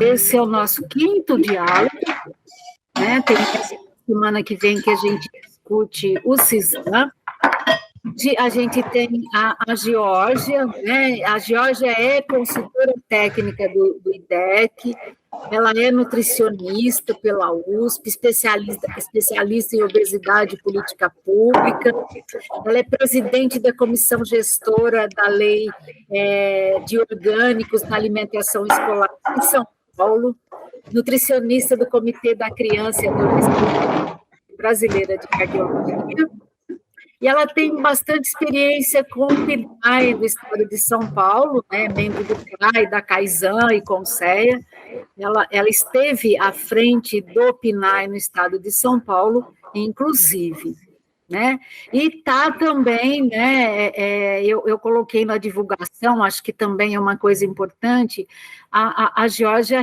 esse é o nosso quinto diálogo, né? Tem semana que vem que a gente discute o CISAM. A gente tem a Geórgia, né? A Geórgia é consultora técnica do IDEC, ela é nutricionista pela USP, especialista em obesidade e política pública, ela é presidente da comissão gestora da lei de orgânicos na alimentação escolar em São Paulo, nutricionista do Comitê da Criança e Adolescente Brasileira de Cardiologia, e ela tem bastante experiência com o PNAE do estado de São Paulo, né, membro do CRAI, da CAISAN e CONSEA. Ela esteve à frente do PNAE no estado de São Paulo, inclusive. Né? E está também, né, eu coloquei na divulgação, acho que também é uma coisa importante, a Geórgia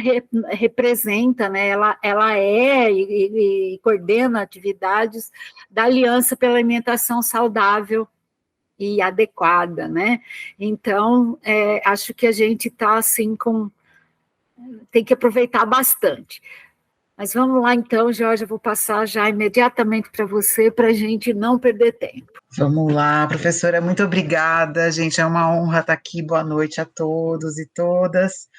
representa, né, ela é e coordena atividades da Aliança pela Alimentação Saudável e Adequada, né? Então, acho que a gente está assim tem que aproveitar bastante. Mas vamos lá, então, Jorge, eu vou passar já imediatamente para você, para a gente não perder tempo. Vamos lá, professora, muito obrigada, gente, é uma honra estar aqui, boa noite a todos e todas.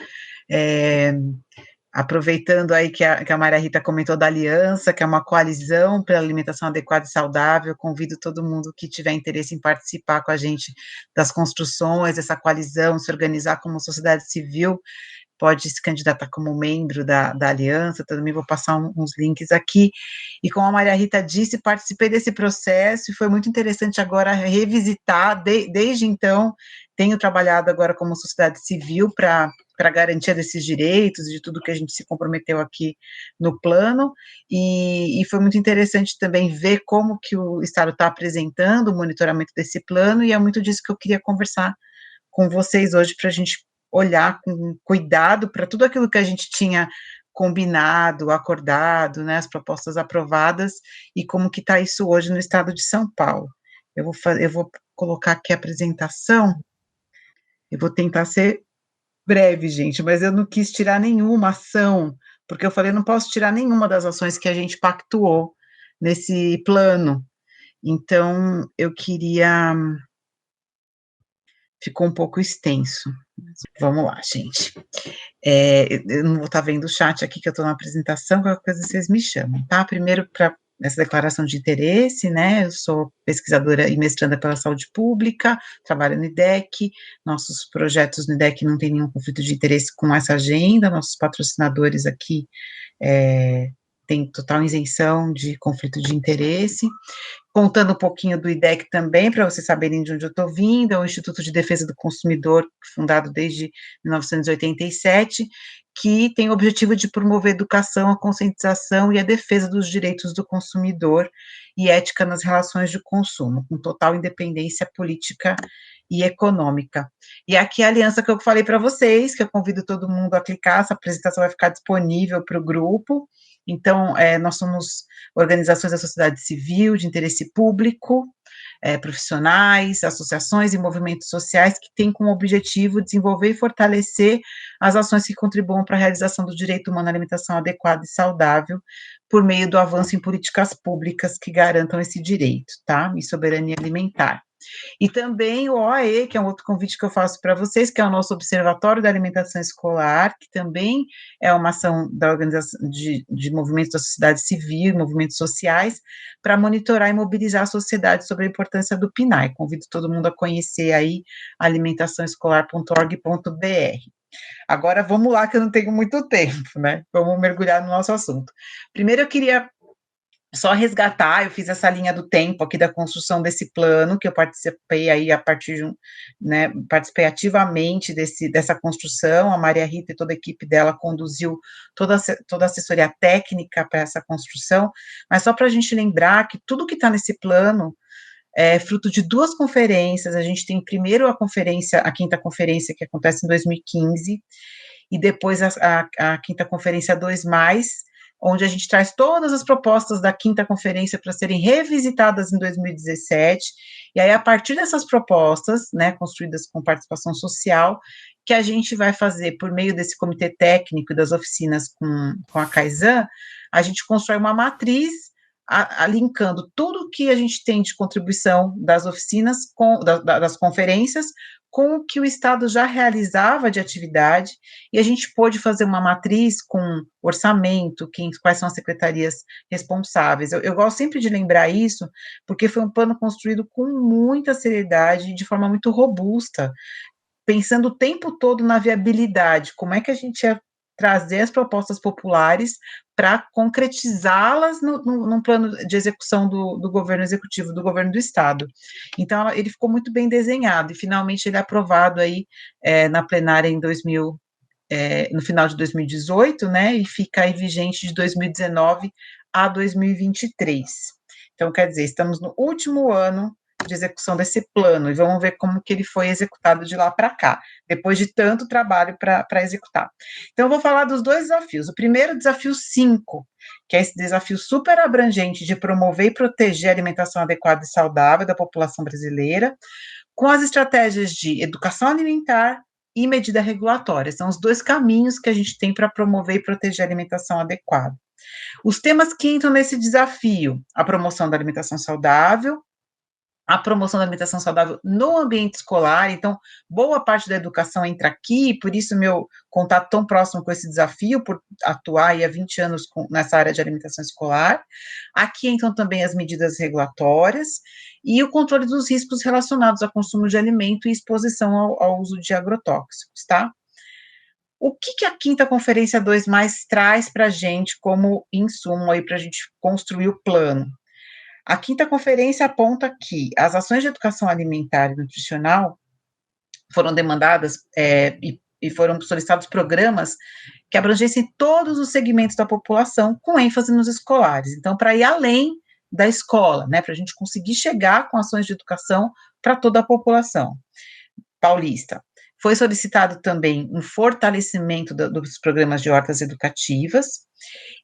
Aproveitando aí que a Maria Rita comentou da Aliança, que é uma coalizão pela alimentação adequada e saudável, convido todo mundo que tiver interesse em participar com a gente das construções dessa coalizão, se organizar como sociedade civil, pode se candidatar como membro da Aliança, também vou passar uns links aqui, e como a Maria Rita disse, participei desse processo, e foi muito interessante agora revisitar, desde então, tenho trabalhado agora como sociedade civil para garantia desses direitos, de tudo que a gente se comprometeu aqui no plano, e foi muito interessante também ver como que o Estado está apresentando o monitoramento desse plano, e é muito disso que eu queria conversar com vocês hoje, para a gente olhar com cuidado para tudo aquilo que a gente tinha combinado, acordado, né, as propostas aprovadas, e como que está isso hoje no estado de São Paulo. Eu vou colocar aqui a apresentação, eu vou tentar ser breve, gente, mas eu não quis tirar nenhuma ação, porque eu falei, não posso tirar nenhuma das ações que a gente pactuou nesse plano, então eu queria... Ficou um pouco extenso. Vamos lá, gente. Eu não vou estar vendo o chat aqui, que eu estou na apresentação, qualquer coisa vocês me chamam, tá? Primeiro, para essa declaração de interesse, né? Eu sou pesquisadora e mestranda pela saúde pública, trabalho no IDEC, nossos projetos no IDEC não tem nenhum conflito de interesse com essa agenda, nossos patrocinadores aqui têm total isenção de conflito de interesse. Contando um pouquinho do IDEC também, para vocês saberem de onde eu estou vindo, é o Instituto de Defesa do Consumidor, fundado desde 1987, que tem o objetivo de promover a educação, a conscientização e a defesa dos direitos do consumidor e ética nas relações de consumo, com total independência política e econômica. E aqui a aliança que eu falei para vocês, que eu convido todo mundo a clicar, essa apresentação vai ficar disponível para o grupo. Então, nós somos organizações da sociedade civil, de interesse público, profissionais, associações e movimentos sociais que têm como objetivo desenvolver e fortalecer as ações que contribuam para a realização do direito humano à alimentação adequada e saudável, por meio do avanço em políticas públicas que garantam esse direito, tá? E soberania alimentar. E também o OAE, que é um outro convite que eu faço para vocês, que é o nosso Observatório da Alimentação Escolar, que também é uma ação da organização de movimentos da sociedade civil, movimentos sociais, para monitorar e mobilizar a sociedade sobre a importância do PNAE. Convido todo mundo a conhecer aí alimentaçãoescolar.org.br. Agora vamos lá, que eu não tenho muito tempo, né? Vamos mergulhar no nosso assunto. Primeiro eu queria só resgatar, eu fiz essa linha do tempo aqui da construção desse plano, que eu participei aí a partir de né, participei ativamente dessa construção, a Maria Rita e toda a equipe dela conduziu toda a assessoria técnica para essa construção, mas só para a gente lembrar que tudo que está nesse plano é fruto de duas conferências. A gente tem primeiro a quinta conferência, que acontece em 2015, e depois a quinta conferência 2+, onde a gente traz todas as propostas da quinta conferência para serem revisitadas em 2017, e aí a partir dessas propostas, né, construídas com participação social, que a gente vai fazer por meio desse comitê técnico e das oficinas com a Kaizen, a gente constrói uma matriz linkando tudo que a gente tem de contribuição das oficinas, das conferências, com o que o Estado já realizava de atividade, e a gente pôde fazer uma matriz com orçamento, quais são as secretarias responsáveis. Eu gosto sempre de lembrar isso, porque foi um plano construído com muita seriedade e de forma muito robusta, pensando o tempo todo na viabilidade, como é que a gente ia trazer as propostas populares para concretizá-las num plano de execução do governo executivo, do governo do Estado. Então, ele ficou muito bem desenhado, e finalmente ele é aprovado aí na plenária no final de 2018, né, e fica aí vigente de 2019 a 2023. Então, quer dizer, estamos no último ano de execução desse plano, e vamos ver como que ele foi executado de lá para cá, depois de tanto trabalho para executar. Então, eu vou falar dos dois desafios. O primeiro, desafio 5, que é esse desafio super abrangente de promover e proteger a alimentação adequada e saudável da população brasileira, com as estratégias de educação alimentar e medida regulatória. São os dois caminhos que a gente tem para promover e proteger a alimentação adequada. Os temas que entram nesse desafio: a promoção da alimentação saudável, a promoção da alimentação saudável no ambiente escolar. Então, boa parte da educação entra aqui, por isso meu contato tão próximo com esse desafio, por atuar aí há 20 anos nessa área de alimentação escolar. Aqui entram também as medidas regulatórias e o controle dos riscos relacionados ao consumo de alimento e exposição ao uso de agrotóxicos, tá? O que a quinta conferência 2 mais traz para a gente como insumo aí para a gente construir o plano? A quinta conferência aponta que as ações de educação alimentar e nutricional foram demandadas e foram solicitados programas que abrangessem todos os segmentos da população, com ênfase nos escolares. Então, para ir além da escola, né, para a gente conseguir chegar com ações de educação para toda a população paulista. Foi solicitado também um fortalecimento dos programas de hortas educativas,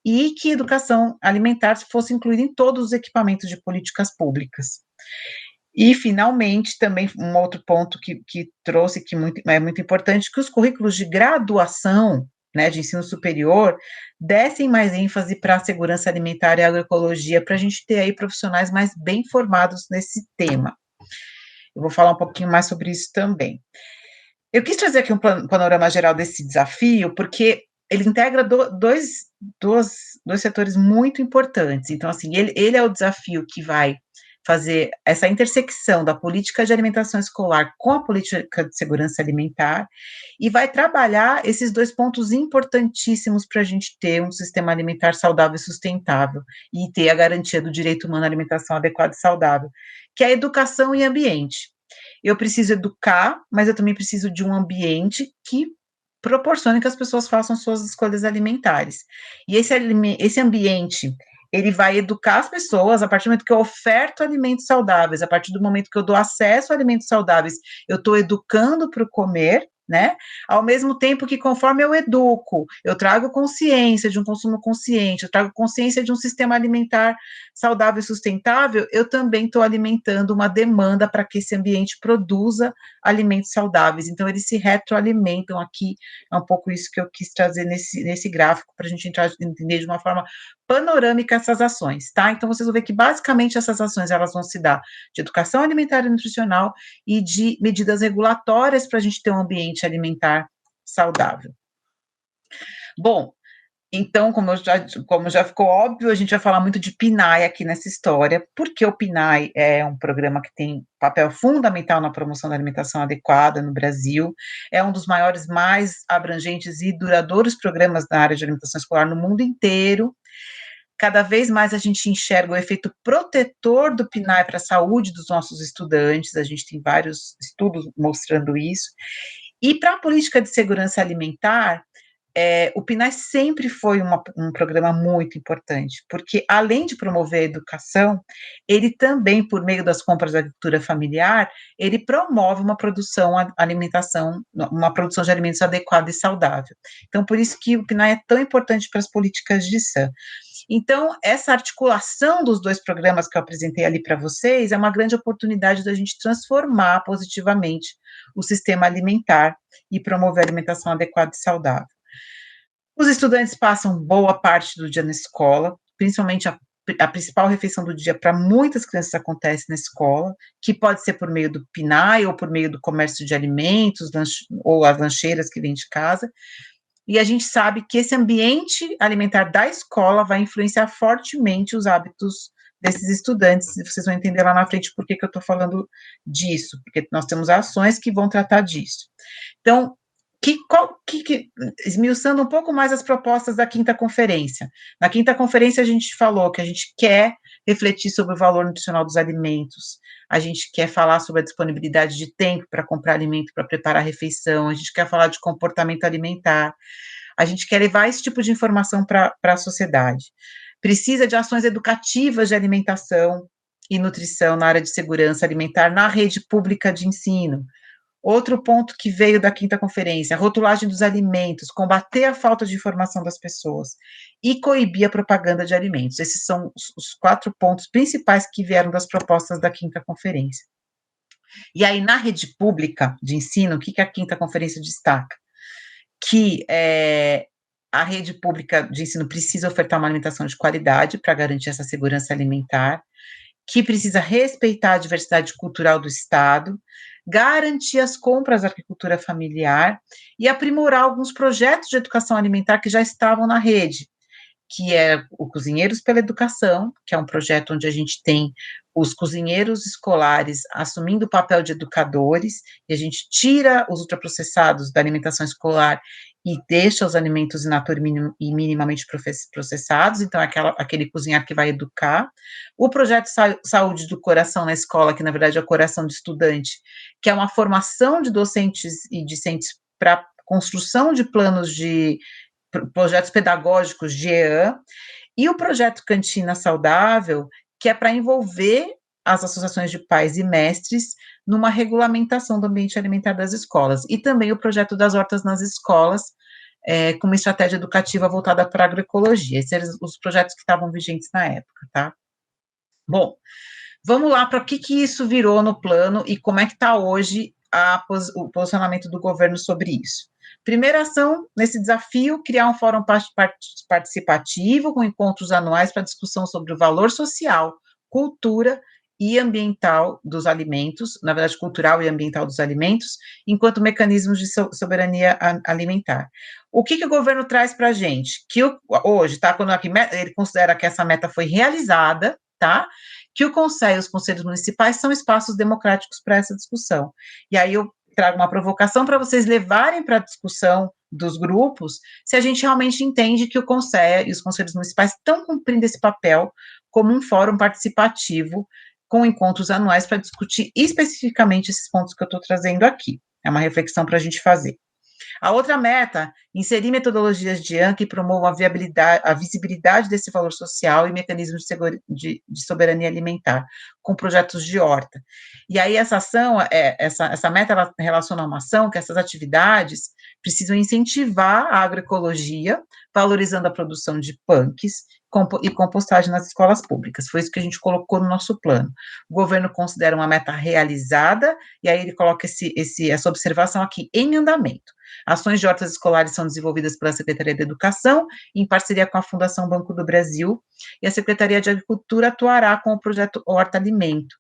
e que educação alimentar fosse incluída em todos os equipamentos de políticas públicas. E, finalmente, também um outro ponto que trouxe, que é muito importante, que os currículos de graduação, né, de ensino superior, dessem mais ênfase para a segurança alimentar e agroecologia, para a gente ter aí profissionais mais bem formados nesse tema. Eu vou falar um pouquinho mais sobre isso também. Eu quis trazer aqui um panorama geral desse desafio, porque ele integra dois setores muito importantes. Então, assim, ele é o desafio que vai fazer essa intersecção da política de alimentação escolar com a política de segurança alimentar, e vai trabalhar esses dois pontos importantíssimos para a gente ter um sistema alimentar saudável e sustentável, e ter a garantia do direito humano à alimentação adequada e saudável, que é a educação e ambiente. Eu preciso educar, mas eu também preciso de um ambiente que proporcione que as pessoas façam suas escolhas alimentares. E esse ambiente, ele vai educar as pessoas a partir do momento que eu oferto alimentos saudáveis, a partir do momento que eu dou acesso a alimentos saudáveis, eu estou educando para o comer, né? Ao mesmo tempo que, conforme eu educo, eu trago consciência de um consumo consciente, eu trago consciência de um sistema alimentar saudável e sustentável, eu também estou alimentando uma demanda para que esse ambiente produza alimentos saudáveis. Então, eles se retroalimentam aqui. É um pouco isso que eu quis trazer nesse gráfico, para a gente entender de uma forma panorâmica essas ações, tá? Então, vocês vão ver que, basicamente, essas ações, elas vão se dar de educação alimentar e nutricional e de medidas regulatórias para a gente ter um ambiente alimentar saudável. Bom, então, como já ficou óbvio, a gente vai falar muito de PNAE aqui nessa história, porque o PNAE é um programa que tem papel fundamental na promoção da alimentação adequada no Brasil, é um dos maiores, mais abrangentes e duradouros programas na área de alimentação escolar no mundo inteiro. Cada vez mais a gente enxerga o efeito protetor do PNAE para a saúde dos nossos estudantes, a gente tem vários estudos mostrando isso. E para a política de segurança alimentar, o PNAE sempre foi um programa muito importante, porque, além de promover a educação, ele também, por meio das compras da agricultura familiar, ele promove uma produção de alimentos adequada e saudável. Então, por isso que o PNAE é tão importante para as políticas de SAM. Então, essa articulação dos dois programas que eu apresentei ali para vocês é uma grande oportunidade da gente transformar positivamente o sistema alimentar e promover a alimentação adequada e saudável. Os estudantes passam boa parte do dia na escola, principalmente a principal refeição do dia para muitas crianças acontece na escola, que pode ser por meio do PNAE ou por meio do comércio de alimentos, ou as lancheiras que vêm de casa, e a gente sabe que esse ambiente alimentar da escola vai influenciar fortemente os hábitos desses estudantes, e vocês vão entender lá na frente por que eu estou falando disso, porque nós temos ações que vão tratar disso. Então, esmiuçando um pouco mais as propostas da quinta conferência. Na quinta conferência, a gente falou que a gente quer refletir sobre o valor nutricional dos alimentos, a gente quer falar sobre a disponibilidade de tempo para comprar alimento, para preparar a refeição, a gente quer falar de comportamento alimentar, a gente quer levar esse tipo de informação para a sociedade. Precisa de ações educativas de alimentação e nutrição na área de segurança alimentar na rede pública de ensino. Outro ponto que veio da quinta conferência, a rotulagem dos alimentos, combater a falta de informação das pessoas e coibir a propaganda de alimentos. Esses são os 4 pontos principais que vieram das propostas da quinta conferência. E aí, na rede pública de ensino, o que a quinta conferência destaca? Que a rede pública de ensino precisa ofertar uma alimentação de qualidade para garantir essa segurança alimentar, que precisa respeitar a diversidade cultural do Estado, garantir as compras da agricultura familiar e aprimorar alguns projetos de educação alimentar que já estavam na rede, que é o Cozinheiros pela Educação, que é um projeto onde a gente tem os cozinheiros escolares assumindo o papel de educadores, e a gente tira os ultraprocessados da alimentação escolar e deixa os alimentos in natura e minimamente processados, então aquele cozinhar que vai educar. O projeto Saúde do Coração na Escola, que na verdade é o coração do estudante, que é uma formação de docentes e discentes para construção de planos de projetos pedagógicos de EAN, e o projeto Cantina Saudável, que é para envolver as associações de pais e mestres numa regulamentação do ambiente alimentar das escolas, e também o projeto das hortas nas escolas, com uma estratégia educativa voltada para a agroecologia. Esses eram os projetos que estavam vigentes na época, tá? Bom, vamos lá para o que isso virou no plano e como é que está hoje o posicionamento do governo sobre isso. Primeira ação nesse desafio, criar um fórum participativo com encontros anuais para discussão sobre o valor social, cultura e ambiental dos alimentos, na verdade, cultural e ambiental dos alimentos, enquanto mecanismos de soberania alimentar. O que o governo traz para a gente? Que hoje, tá, quando ele considera que essa meta foi realizada, tá? Que o Conselho e os conselhos municipais são espaços democráticos para essa discussão. E aí eu trago uma provocação para vocês levarem para a discussão dos grupos, se a gente realmente entende que o Conselho e os conselhos municipais estão cumprindo esse papel como um fórum participativo com encontros anuais para discutir especificamente esses pontos que eu estou trazendo aqui. É uma reflexão para a gente fazer. A outra meta, inserir metodologias de EAN que promovam a visibilidade desse valor social e mecanismos de soberania alimentar, com projetos de horta. E aí essa ação, essa meta, ela relaciona a uma ação que essas atividades precisam incentivar a agroecologia, valorizando a produção de punks e compostagem nas escolas públicas. Foi isso que a gente colocou no nosso plano. O governo considera uma meta realizada, e aí ele coloca essa observação aqui em andamento. Ações de hortas escolares são desenvolvidas pela Secretaria de Educação, em parceria com a Fundação Banco do Brasil, e a Secretaria de Agricultura atuará com o projeto Horta Alimento.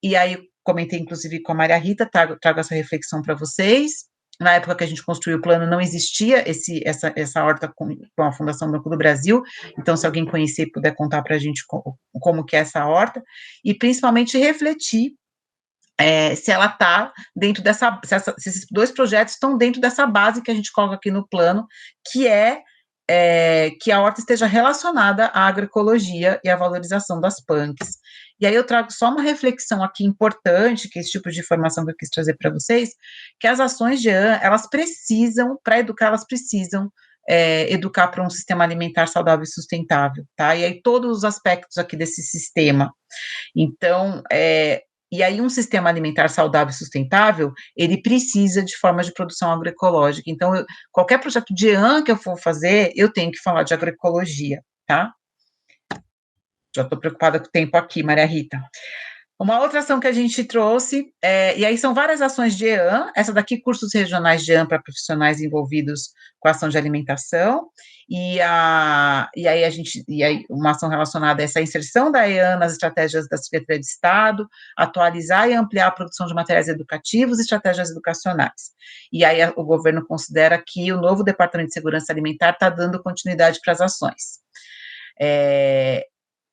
E aí, comentei, inclusive, com a Maria Rita, trago essa reflexão para vocês. Na época que a gente construiu o plano, não existia essa horta com a Fundação Banco do Brasil, então, se alguém conhecer e puder contar para a gente como que é essa horta, e principalmente refletir se ela está dentro se esses dois projetos estão dentro dessa base que a gente coloca aqui no plano, que que a horta esteja relacionada à agroecologia e à valorização das punks. E aí eu trago só uma reflexão aqui importante, que é esse tipo de informação que eu quis trazer para vocês, que as ações de EAN, elas precisam, para educar, elas precisam educar para um sistema alimentar saudável e sustentável, tá? E aí todos os aspectos aqui desse sistema. Então, e aí um sistema alimentar saudável e sustentável, ele precisa de formas de produção agroecológica. Então, qualquer projeto de EAN que eu for fazer, eu tenho que falar de agroecologia, tá? Já estou preocupada com o tempo aqui, Maria Rita. Uma outra ação que a gente trouxe, e aí são várias ações de EAN, essa daqui, cursos regionais de EAN para profissionais envolvidos com a ação de alimentação, e aí uma ação relacionada a essa inserção da EAN nas estratégias da Secretaria de Estado, atualizar e ampliar a produção de materiais educativos e estratégias educacionais. E aí o governo considera que o novo Departamento de Segurança Alimentar está dando continuidade para as ações.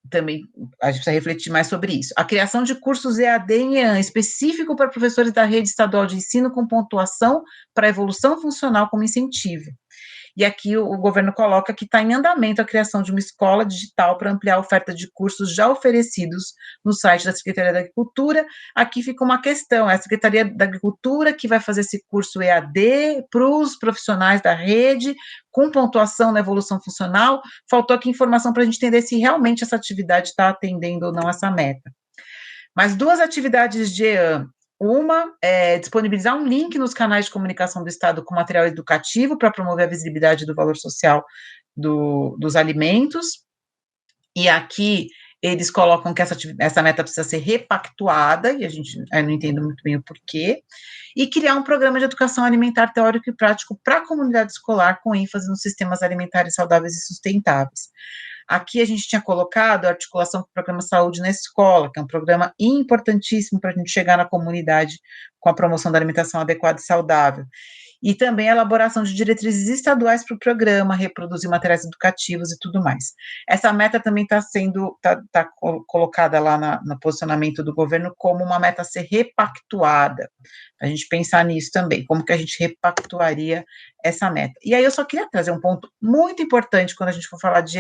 Também a gente precisa refletir mais sobre isso. A criação de cursos EAD em EAN, específico para professores da rede estadual de ensino com pontuação para evolução funcional como incentivo. E aqui o governo coloca que está em andamento a criação de uma escola digital para ampliar a oferta de cursos já oferecidos no site da Secretaria da Agricultura. Aqui fica uma questão, é a Secretaria da Agricultura que vai fazer esse curso EAD para os profissionais da rede, com pontuação na evolução funcional. Faltou aqui informação para a gente entender se realmente essa atividade está atendendo ou não essa meta. Mas 2 atividades de EAN. Uma é disponibilizar um link nos canais de comunicação do Estado com material educativo para promover a visibilidade do valor social dos alimentos. E aqui eles colocam que essa meta precisa ser repactuada, e eu não entendo muito bem o porquê, e criar um programa de educação alimentar teórico e prático para a comunidade escolar, com ênfase nos sistemas alimentares saudáveis e sustentáveis. Aqui a gente tinha colocado a articulação com o programa Saúde na Escola, que é um programa importantíssimo para a gente chegar na comunidade com a promoção da alimentação adequada e saudável. E também a elaboração de diretrizes estaduais para o programa, reproduzir materiais educativos e tudo mais. Essa meta também está sendo colocada lá no posicionamento do governo como uma meta a ser repactuada. A gente pensar nisso também, como que a gente repactuaria essa meta. E aí eu só queria trazer um ponto muito importante quando a gente for falar de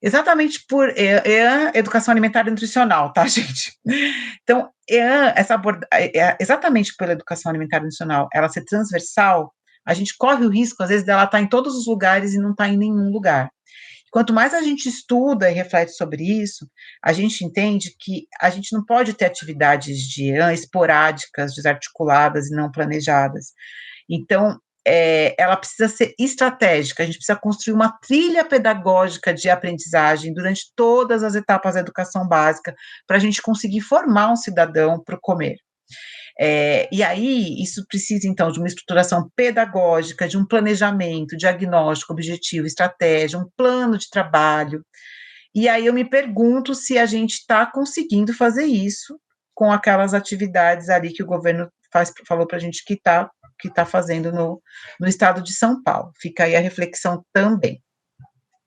exatamente por EAN, Educação Alimentar e Nutricional, tá, gente? Então, EAN, exatamente pela Educação Alimentar e Nutricional, ela ser transversal, a gente corre o risco, às vezes, dela estar em todos os lugares e não estar em nenhum lugar. Quanto mais a gente estuda e reflete sobre isso, a gente entende que a gente não pode ter atividades de EAN esporádicas, desarticuladas e não planejadas. Então, ela precisa ser estratégica, a gente precisa construir uma trilha pedagógica de aprendizagem durante todas as etapas da educação básica, para a gente conseguir formar um cidadão para o comer. E aí, isso precisa, então, de uma estruturação pedagógica, de um planejamento, diagnóstico, objetivo, estratégia, um plano de trabalho. E aí eu me pergunto se a gente está conseguindo fazer isso com aquelas atividades ali que o governo falou para a gente que está fazendo no estado de São Paulo. Fica aí a reflexão também.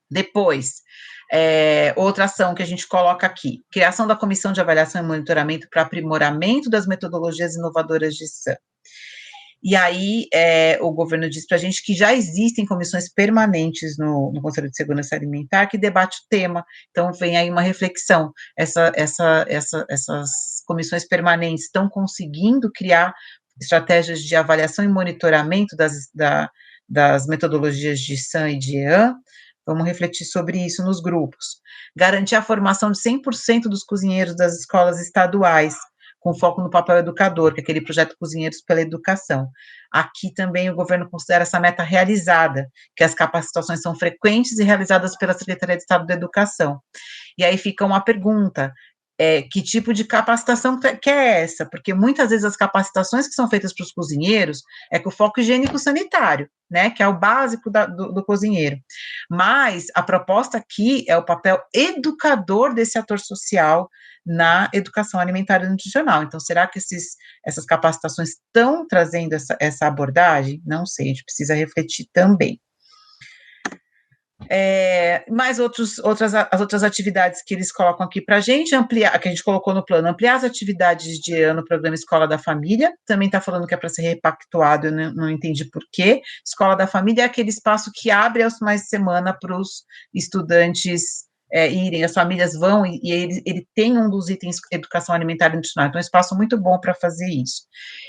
Depois, outra ação que a gente coloca aqui, criação da Comissão de Avaliação e Monitoramento para aprimoramento das metodologias inovadoras de SAM. E aí, o governo diz para a gente que já existem comissões permanentes no Conselho de Segurança Alimentar que debate o tema, então vem aí uma reflexão, essas comissões permanentes estão conseguindo criar estratégias de avaliação e monitoramento das metodologias de SAM e de EAN. Vamos refletir sobre isso nos grupos. Garantir a formação de 100% dos cozinheiros das escolas estaduais, com foco no papel educador, que é aquele projeto Cozinheiros pela Educação. Aqui também o governo considera essa meta realizada, que as capacitações são frequentes e realizadas pela Secretaria de Estado da Educação. E aí fica uma pergunta, que tipo de capacitação que é essa? Porque muitas vezes as capacitações que são feitas para os cozinheiros é com foco higiênico-sanitário, né, que é o básico do cozinheiro. Mas a proposta aqui é o papel educador desse ator social na educação alimentar e nutricional. Então, será que essas capacitações estão trazendo essa abordagem? Não sei, a gente precisa refletir também. Mais as outras atividades que eles colocam aqui para a gente, ampliar, que a gente colocou no plano, ampliar as atividades de ano no programa Escola da Família, também está falando que é para ser repactuado, eu não entendi por quê. Escola da Família é aquele espaço que abre aos finais de semana para os estudantes irem, as famílias vão, e ele tem um dos itens educação alimentar e nutricional, então é um espaço muito bom para fazer isso.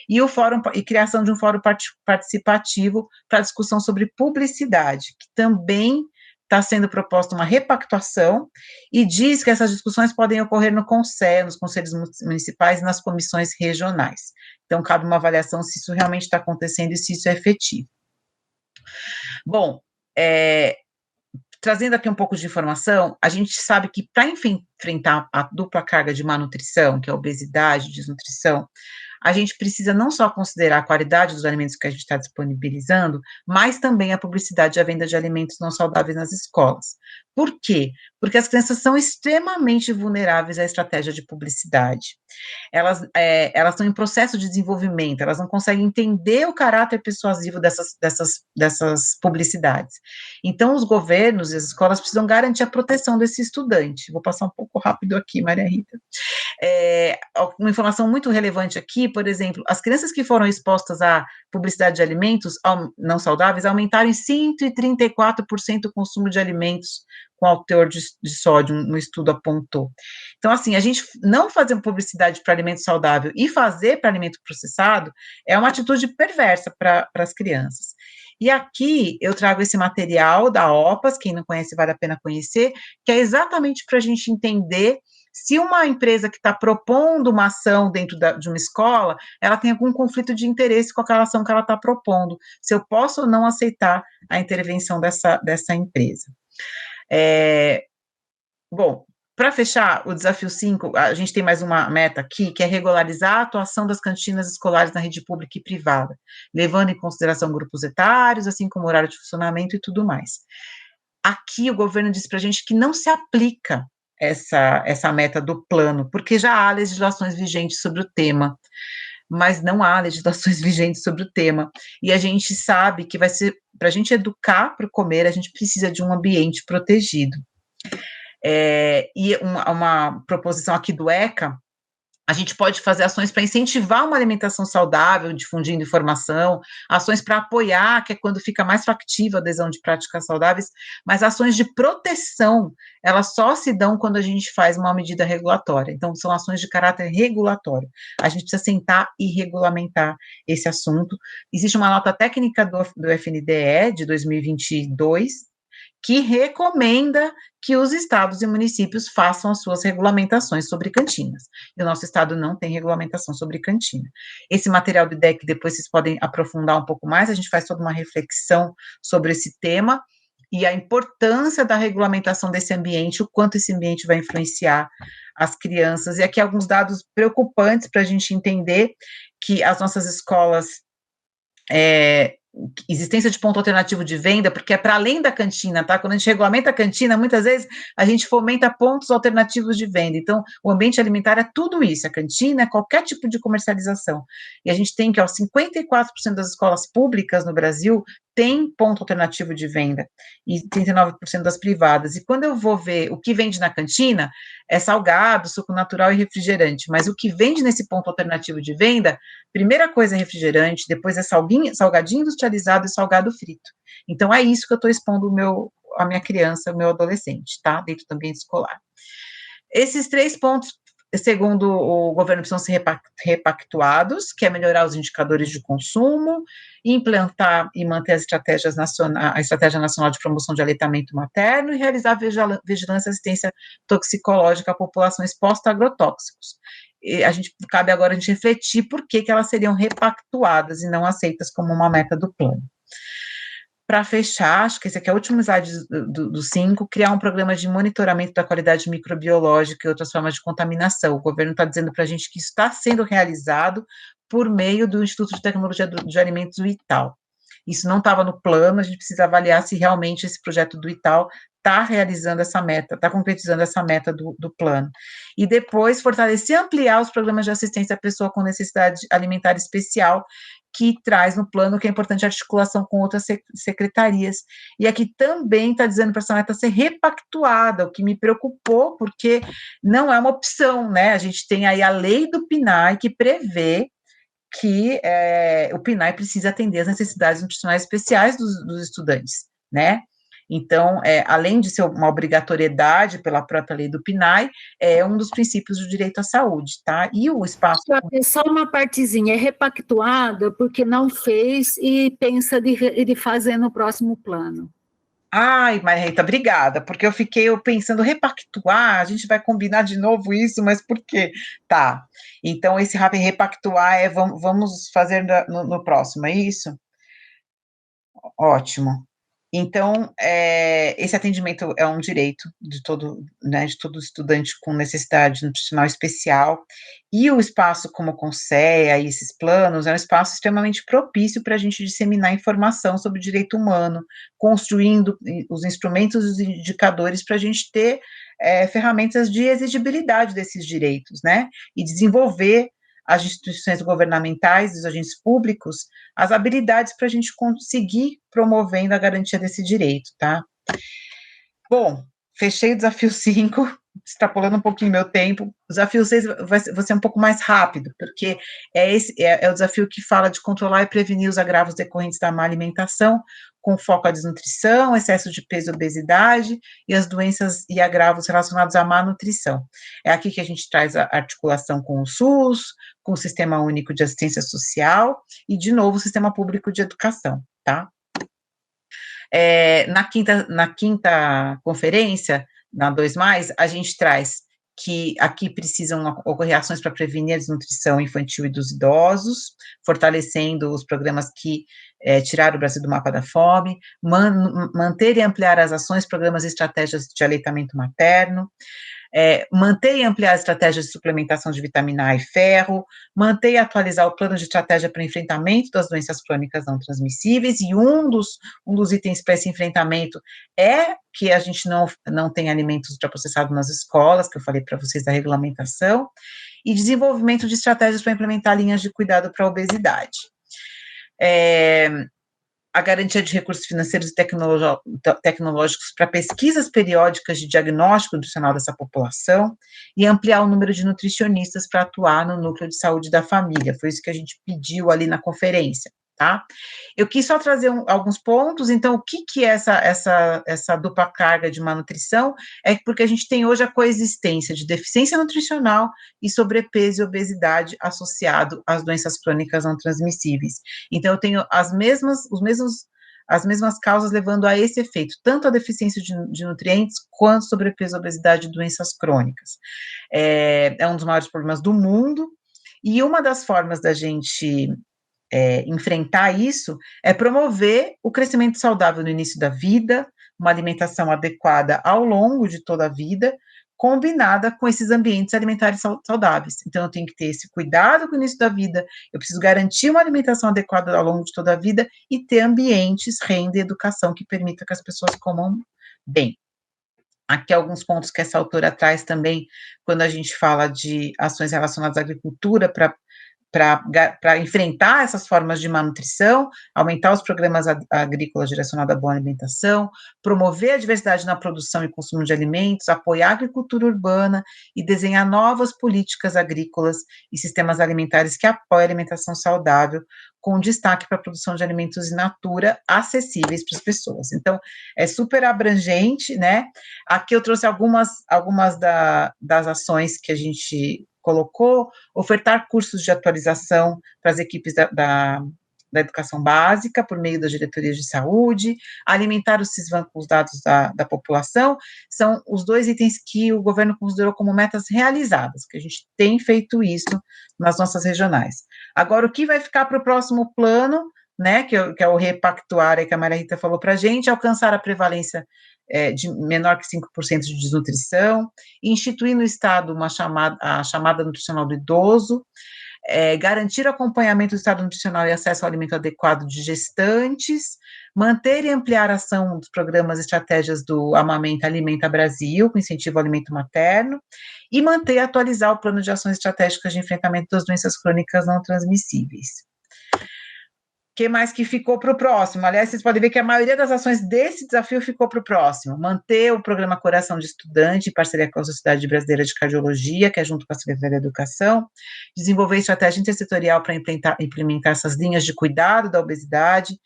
E criação de um fórum participativo para discussão sobre publicidade, que também está sendo proposta uma repactuação, e diz que essas discussões podem ocorrer no CONSER, nos conselhos municipais e nas comissões regionais. Então, cabe uma avaliação se isso realmente está acontecendo e se isso é efetivo. Bom, trazendo aqui um pouco de informação, a gente sabe que para enfrentar a dupla carga de malnutrição, que é a obesidade e desnutrição, a gente precisa não só considerar a qualidade dos alimentos que a gente está disponibilizando, mas também a publicidade e a venda de alimentos não saudáveis nas escolas. Por quê? Porque as crianças são extremamente vulneráveis à estratégia de publicidade. Elas estão em processo de desenvolvimento, elas não conseguem entender o caráter persuasivo dessas publicidades. Então, os governos e as escolas precisam garantir a proteção desse estudante. Vou passar um pouco rápido aqui, Maria Rita. Uma informação muito relevante aqui, por exemplo, as crianças que foram expostas à publicidade de alimentos não saudáveis aumentaram em 134% o consumo de alimentos com alto teor de sódio, no estudo apontou. Então, assim, a gente não fazer publicidade para alimento saudável e fazer para alimento processado é uma atitude perversa para as crianças. E aqui eu trago esse material da OPAS, quem não conhece vale a pena conhecer, que é exatamente para a gente entender se uma empresa que está propondo uma ação dentro de uma escola, ela tem algum conflito de interesse com aquela ação que ela está propondo, se eu posso ou não aceitar a intervenção dessa empresa. Bom, para fechar o desafio 5, a gente tem mais uma meta aqui, que é regularizar a atuação das cantinas escolares na rede pública e privada, levando em consideração grupos etários, assim como horário de funcionamento e tudo mais. Aqui o governo diz para a gente que não se aplica essa meta do plano, porque já há legislações vigentes sobre o tema, mas não há legislações vigentes sobre o tema, e a gente sabe que vai ser, para a gente educar para o comer, a gente precisa de um ambiente protegido. E uma proposição aqui do ECA, a gente pode fazer ações para incentivar uma alimentação saudável, difundindo informação, ações para apoiar, que é quando fica mais factível a adesão de práticas saudáveis, mas ações de proteção, elas só se dão quando a gente faz uma medida regulatória. Então, são ações de caráter regulatório. A gente precisa sentar e regulamentar esse assunto. Existe uma nota técnica do FNDE, de 2022, que recomenda que os estados e municípios façam as suas regulamentações sobre cantinas. E o nosso estado não tem regulamentação sobre cantina. Esse material do IDEC, depois vocês podem aprofundar um pouco mais, a gente faz toda uma reflexão sobre esse tema e a importância da regulamentação desse ambiente, o quanto esse ambiente vai influenciar as crianças. E aqui alguns dados preocupantes para a gente entender que as nossas escolas existência de ponto alternativo de venda, porque é para além da cantina, tá? Quando a gente regulamenta a cantina, muitas vezes a gente fomenta pontos alternativos de venda. Então, o ambiente alimentar é tudo isso, a cantina é qualquer tipo de comercialização. E a gente tem que, 54% das escolas públicas no Brasil tem ponto alternativo de venda, e 39% das privadas. E quando eu vou ver o que vende na cantina, é salgado, suco natural e refrigerante, mas o que vende nesse ponto alternativo de venda, primeira coisa é refrigerante, depois é salgadinho industrializado e salgado frito. Então, é isso que eu estou expondo a minha criança, o meu adolescente, tá? Dentro do ambiente escolar. Esses 3 pontos, segundo o governo, precisam ser repactuados, que é melhorar os indicadores de consumo, implantar e manter a Estratégia Nacional de Promoção de Aleitamento Materno e realizar vigilância e assistência toxicológica à população exposta a agrotóxicos. E cabe agora a gente refletir por que elas seriam repactuadas e não aceitas como uma meta do plano. Para fechar, acho que esse aqui é o último slide do 5, criar um programa de monitoramento da qualidade microbiológica e outras formas de contaminação. O governo está dizendo para a gente que isso está sendo realizado por meio do Instituto de Tecnologia de Alimentos, o ITAL. Isso não estava no plano, a gente precisa avaliar se realmente esse projeto do ITAL está realizando essa meta, está concretizando essa meta do plano. E depois, fortalecer e ampliar os programas de assistência à pessoa com necessidade alimentar especial, que traz no plano que é importante a articulação com outras secretarias. E aqui também está dizendo para essa meta ser repactuada, o que me preocupou, porque não é uma opção, né? A gente tem aí a lei do PNAE que prevê que o PNAE precisa atender as necessidades nutricionais especiais dos estudantes, né? Então, além de ser uma obrigatoriedade pela própria lei do PNAE, é um dos princípios do direito à saúde, tá? E o espaço... Só uma partezinha, é repactuada porque não fez e pensa de fazer no próximo plano. Ai, Maria Rita, obrigada, porque eu fiquei pensando, repactuar, a gente vai combinar de novo isso, mas por quê? Tá, então esse repactuar vamos fazer no próximo, é isso? Ótimo. Então, esse atendimento é um direito de todo, né, de todo estudante com necessidade nutricional especial, e o espaço como o Conceea e esses planos é um espaço extremamente propício para a gente disseminar informação sobre o direito humano, construindo os instrumentos e os indicadores para a gente ter ferramentas de exigibilidade desses direitos, né, e desenvolver as instituições governamentais, os agentes públicos, as habilidades para a gente conseguir promovendo a garantia desse direito, tá? Bom, fechei o desafio 5, extrapolando um pouquinho meu tempo. O desafio 6 vai ser um pouco mais rápido, porque é o desafio que fala de controlar e prevenir os agravos decorrentes da má alimentação, com foco à desnutrição, excesso de peso e obesidade, e as doenças e agravos relacionados à má nutrição. É aqui que a gente traz a articulação com o SUS, com o Sistema Único de Assistência Social, e, de novo, o Sistema Público de Educação, tá? Na quinta conferência, na 2+, a gente traz que aqui precisam ocorrer ações para prevenir a desnutrição infantil e dos idosos, fortalecendo os programas que tiraram o Brasil do mapa da fome, manter e ampliar as ações, programas e estratégias de aleitamento materno, manter e ampliar as estratégias de suplementação de vitamina A e ferro, manter e atualizar o plano de estratégia para enfrentamento das doenças crônicas não transmissíveis, e um dos itens para esse enfrentamento é que a gente não tem alimentos ultraprocessados nas escolas, que eu falei para vocês da regulamentação, e desenvolvimento de estratégias para implementar linhas de cuidado para a obesidade. A garantia de recursos financeiros e tecnológicos para pesquisas periódicas de diagnóstico nutricional dessa população, e ampliar o número de nutricionistas para atuar no núcleo de saúde da família. Foi isso que a gente pediu ali na conferência, tá? Eu quis só trazer alguns pontos. Então, o que é essa dupla carga de malnutrição? É porque a gente tem hoje a coexistência de deficiência nutricional e sobrepeso e obesidade associado às doenças crônicas não transmissíveis. Então, eu tenho as mesmas causas levando a esse efeito, tanto a deficiência de nutrientes, quanto sobrepeso, obesidade e doenças crônicas. É um dos maiores problemas do mundo, e uma das formas da gente enfrentar isso é promover o crescimento saudável no início da vida, uma alimentação adequada ao longo de toda a vida, combinada com esses ambientes alimentares saudáveis. Então, eu tenho que ter esse cuidado com o início da vida, eu preciso garantir uma alimentação adequada ao longo de toda a vida e ter ambientes, renda e educação que permita que as pessoas comam bem. Aqui alguns pontos que essa autora traz também, quando a gente fala de ações relacionadas à agricultura para enfrentar essas formas de malnutrição, aumentar os programas agrícolas direcionados à boa alimentação, promover a diversidade na produção e consumo de alimentos, apoiar a agricultura urbana e desenhar novas políticas agrícolas e sistemas alimentares que apoiem a alimentação saudável, com destaque para a produção de alimentos in natura acessíveis para as pessoas. Então, é super abrangente, né? Aqui eu trouxe algumas das ações que a gente colocou: ofertar cursos de atualização para as equipes da educação básica, por meio das diretorias de saúde, alimentar o Sisvan com os dados da população. São os 2 itens que o governo considerou como metas realizadas, que a gente tem feito isso nas nossas regionais. Agora, o que vai ficar para o próximo plano, né, que é o repactuar, que a Maria Rita falou para a gente, alcançar a prevalência de menor que 5% de desnutrição, instituir no Estado a chamada nutricional do idoso, garantir o acompanhamento do estado nutricional e acesso ao alimento adequado de gestantes, manter e ampliar a ação dos programas e estratégias do Amamenta Alimenta Brasil, com incentivo ao alimento materno, e manter e atualizar o plano de ações estratégicas de enfrentamento das doenças crônicas não transmissíveis. O que mais que ficou para o próximo? Aliás, vocês podem ver que a maioria das ações desse desafio ficou para o próximo. Manter o programa Coração de Estudante, em parceria com a Sociedade Brasileira de Cardiologia, que é junto com a Secretaria da Educação. Desenvolver estratégia intersetorial para implementar essas linhas de cuidado da obesidade.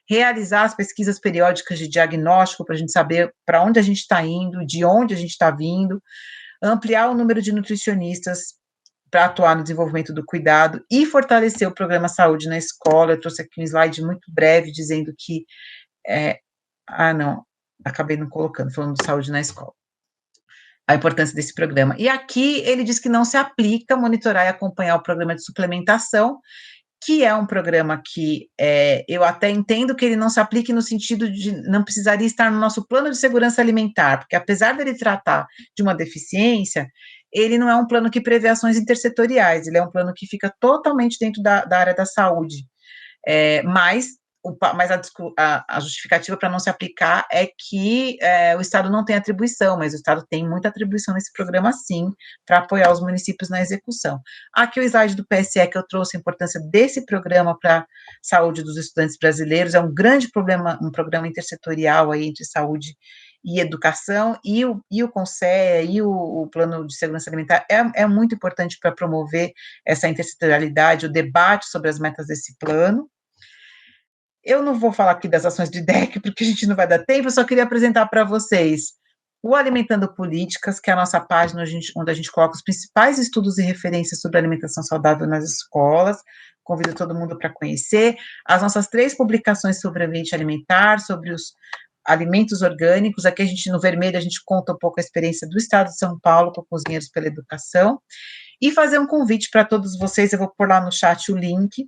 Realizar as pesquisas periódicas de diagnóstico, para a gente saber para onde a gente está indo, de onde a gente está vindo. Ampliar o número de nutricionistas para atuar no desenvolvimento do cuidado e fortalecer o programa Saúde na Escola. Eu trouxe aqui um slide muito breve dizendo que acabei não colocando, falando de Saúde na Escola, a importância desse programa. E aqui ele diz que não se aplica monitorar e acompanhar o programa de suplementação, que é um programa que eu até entendo que ele não se aplique no sentido de não precisaria estar no nosso plano de segurança alimentar, porque apesar dele tratar de uma deficiência, ele não é um plano que prevê ações intersetoriais, ele é um plano que fica totalmente dentro da área da saúde. Mas a justificativa para não se aplicar é que o Estado não tem atribuição, mas o Estado tem muita atribuição nesse programa, sim, para apoiar os municípios na execução. Aqui o slide do PSE que eu trouxe a importância desse programa para a saúde dos estudantes brasileiros, é um grande problema, um programa intersetorial aí entre saúde e educação, e o CONSEA, e o Plano de Segurança Alimentar é muito importante para promover essa intersetorialidade, o debate sobre as metas desse plano. Eu não vou falar aqui das ações de DEC, porque a gente não vai dar tempo, eu só queria apresentar para vocês o Alimentando Políticas, que é a nossa página onde a gente coloca os principais estudos e referências sobre alimentação saudável nas escolas, convido todo mundo para conhecer, as nossas 3 publicações sobre ambiente alimentar, sobre os alimentos orgânicos, aqui a gente, no vermelho, a gente conta um pouco a experiência do Estado de São Paulo com Cozinheiros pela Educação, e fazer um convite para todos vocês, eu vou pôr lá no chat o link.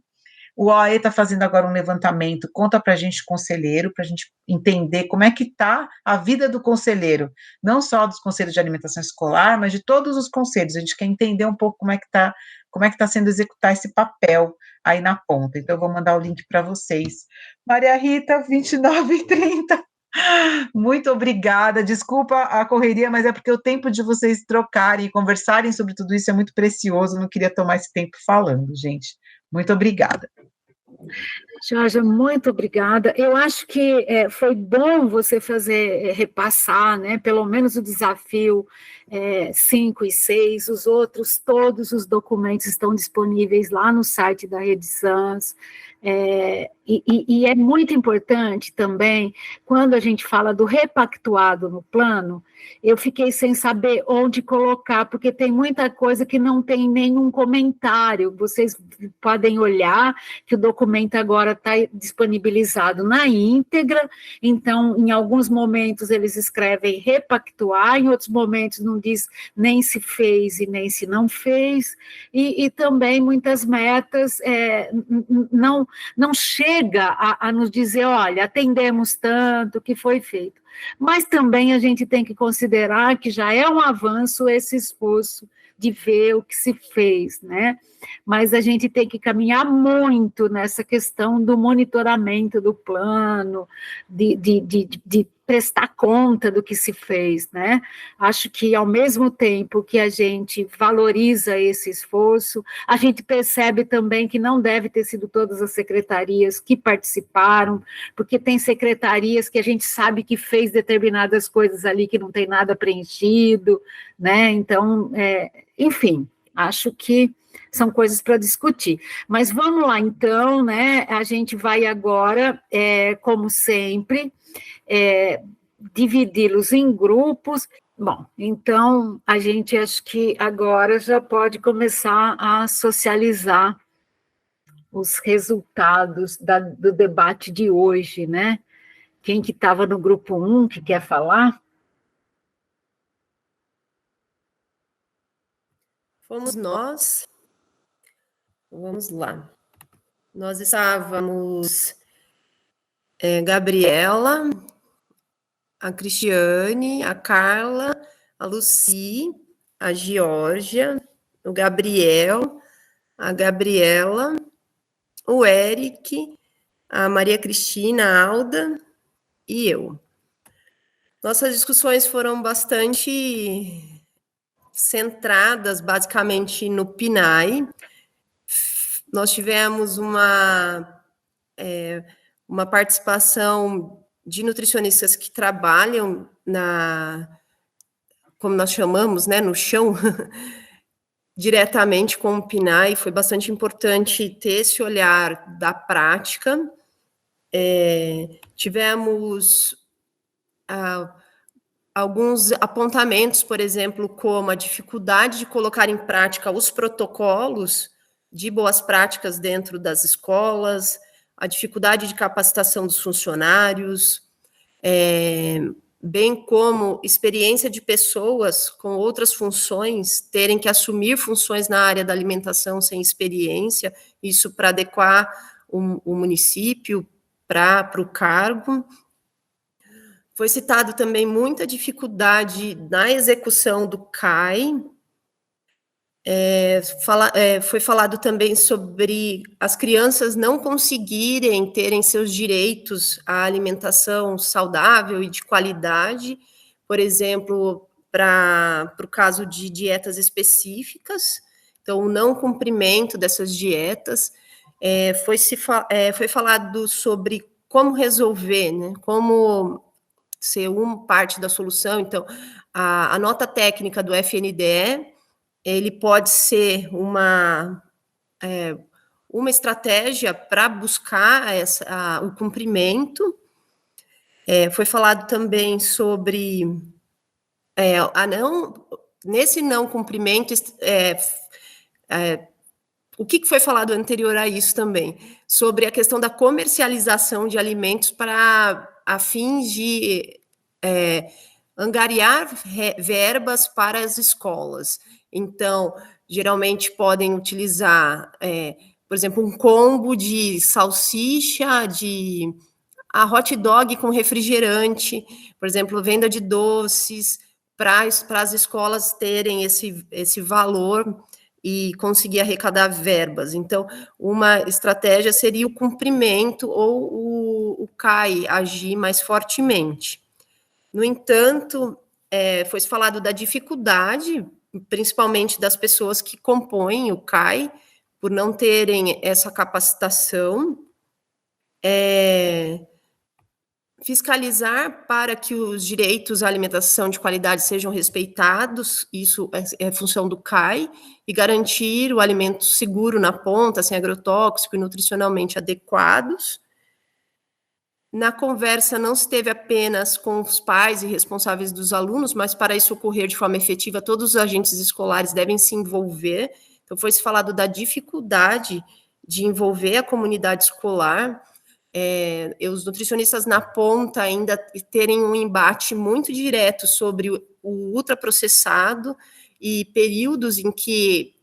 O OAE está fazendo agora um levantamento, conta para a gente, conselheiro, para a gente entender como é que está a vida do conselheiro, não só dos conselhos de alimentação escolar, mas de todos os conselhos. A gente quer entender um pouco como é que está sendo executar esse papel aí na ponta. Então, eu vou mandar o link para vocês. Maria Rita, 29h30. Muito obrigada, desculpa a correria, mas é porque o tempo de vocês trocarem e conversarem sobre tudo isso é muito precioso, não queria tomar esse tempo falando, gente. Muito obrigada. Jorge, muito obrigada. Eu acho que foi bom você repassar, né, pelo menos o desafio 5 e 6, os outros, todos os documentos estão disponíveis lá no site da Rede Sans, e é muito importante também, quando a gente fala do repactuado no plano, eu fiquei sem saber onde colocar, porque tem muita coisa que não tem nenhum comentário, vocês podem olhar que o documento agora está disponibilizado na íntegra, então, em alguns momentos eles escrevem repactuar, em outros momentos não diz nem se fez e nem se não fez, e também muitas metas não chega a nos dizer, olha, atendemos tanto, o que foi feito. Mas também a gente tem que considerar que já é um avanço esse esforço de ver o que se fez, né? Mas a gente tem que caminhar muito nessa questão do monitoramento do plano, de prestar conta do que se fez, né? Acho que, ao mesmo tempo que a gente valoriza esse esforço, a gente percebe também que não deve ter sido todas as secretarias que participaram, porque tem secretarias que a gente sabe que fez determinadas coisas ali que não tem nada preenchido, né? Então, enfim, acho que são coisas para discutir. Mas vamos lá, então, né? A gente vai agora, como sempre, dividi-los em grupos. Bom, então, a gente acho que agora já pode começar a socializar os resultados do debate de hoje, né? Quem que estava no grupo 1, que quer falar? Fomos nós. Vamos lá. Nós estávamos Gabriela, a Cristiane, a Carla, a Luci, a Geórgia, o Gabriel, a Gabriela, o Eric, a Maria Cristina, a Alda e eu. Nossas discussões foram bastante centradas, basicamente, no PNAE. Nós tivemos uma participação de nutricionistas que trabalham como nós chamamos, né, no chão, diretamente com o PNAE. Foi bastante importante ter esse olhar da prática. Tivemos alguns apontamentos, por exemplo, como a dificuldade de colocar em prática os protocolos de boas práticas dentro das escolas, a dificuldade de capacitação dos funcionários, bem como experiência de pessoas com outras funções terem que assumir funções na área da alimentação sem experiência, isso para adequar o município para o cargo. Foi citado também muita dificuldade na execução do CAI. Foi falado também sobre as crianças não conseguirem terem seus direitos à alimentação saudável e de qualidade, por exemplo, para o caso de dietas específicas, então o não cumprimento dessas dietas. Foi falado sobre como resolver, né, como ser uma parte da solução. Então, a nota técnica do FNDE, ele pode ser uma estratégia para buscar o cumprimento. Foi falado também sobre nesse não cumprimento, o que foi falado anterior a isso também, sobre a questão da comercialização de alimentos a fins de angariar verbas para as escolas. Então, geralmente podem utilizar, por exemplo, um combo de salsicha, a hot dog com refrigerante, por exemplo, venda de doces, para as escolas terem esse valor e conseguir arrecadar verbas. Então, uma estratégia seria o cumprimento ou o CAI agir mais fortemente. No entanto, foi falado da dificuldade, principalmente das pessoas que compõem o CAI, por não terem essa capacitação, fiscalizar para que os direitos à alimentação de qualidade sejam respeitados, isso é função do CAI, e garantir o alimento seguro na ponta, sem agrotóxico e nutricionalmente adequados. Na conversa não se teve apenas com os pais e responsáveis dos alunos, mas para isso ocorrer de forma efetiva, todos os agentes escolares devem se envolver. Então, foi-se falado da dificuldade de envolver a comunidade escolar, os nutricionistas na ponta ainda terem um embate muito direto sobre o ultraprocessado e períodos em que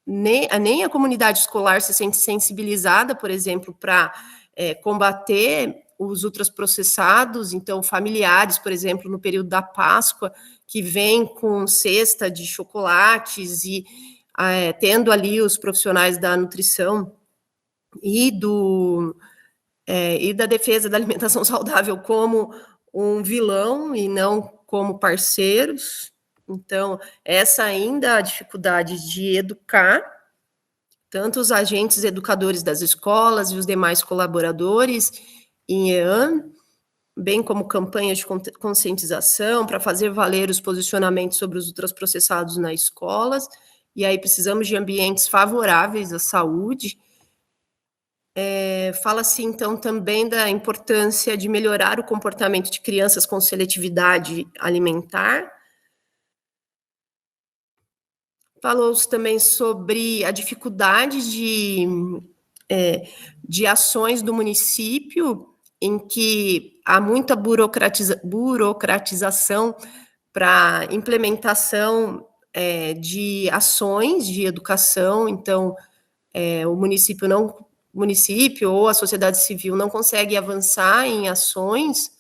nem a comunidade escolar se sente sensibilizada, por exemplo, para combater os ultraprocessados. Então, familiares, por exemplo, no período da Páscoa, que vêm com cesta de chocolates e tendo ali os profissionais da nutrição e da defesa da alimentação saudável como um vilão e não como parceiros. Então, essa ainda é a dificuldade de educar tanto os agentes educadores das escolas e os demais colaboradores em EAN, bem como campanhas de conscientização para fazer valer os posicionamentos sobre os ultraprocessados nas escolas, e aí precisamos de ambientes favoráveis à saúde. Fala-se, então, também da importância de melhorar o comportamento de crianças com seletividade alimentar. Falou-se também sobre a dificuldade de ações do município, em que há muita burocratização para implementação de ações de educação. Então, o município ou a sociedade civil não consegue avançar em ações.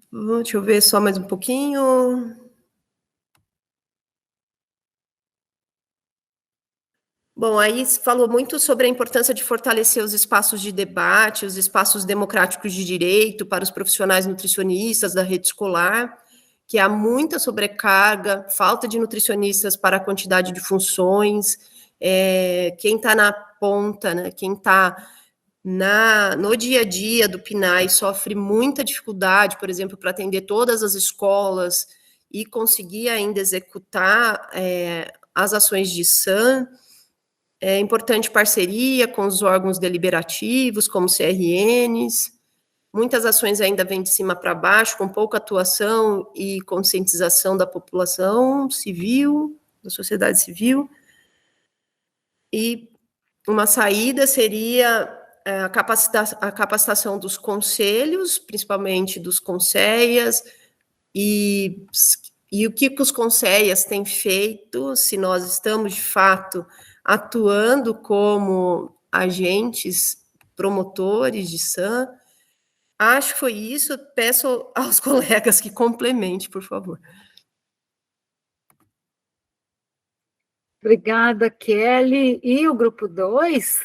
Deixa eu ver só mais um pouquinho. Bom, aí se falou muito sobre a importância de fortalecer os espaços de debate, os espaços democráticos de direito para os profissionais nutricionistas da rede escolar, que há muita sobrecarga, falta de nutricionistas para a quantidade de funções. Quem está na ponta, né, quem está no dia a dia do PNAE sofre muita dificuldade, por exemplo, para atender todas as escolas e conseguir ainda executar as ações de SAM. É importante parceria com os órgãos deliberativos, como CRNs. Muitas ações ainda vêm de cima para baixo, com pouca atuação e conscientização da população civil, da sociedade civil. E uma saída seria a capacitação dos conselhos, principalmente dos conselhas, e o que os conselhas têm feito, se nós estamos, de fato, atuando como agentes promotores de SAM. Acho que foi isso. Peço aos colegas que complemente, por favor. Obrigada, Kelly. E o grupo 2?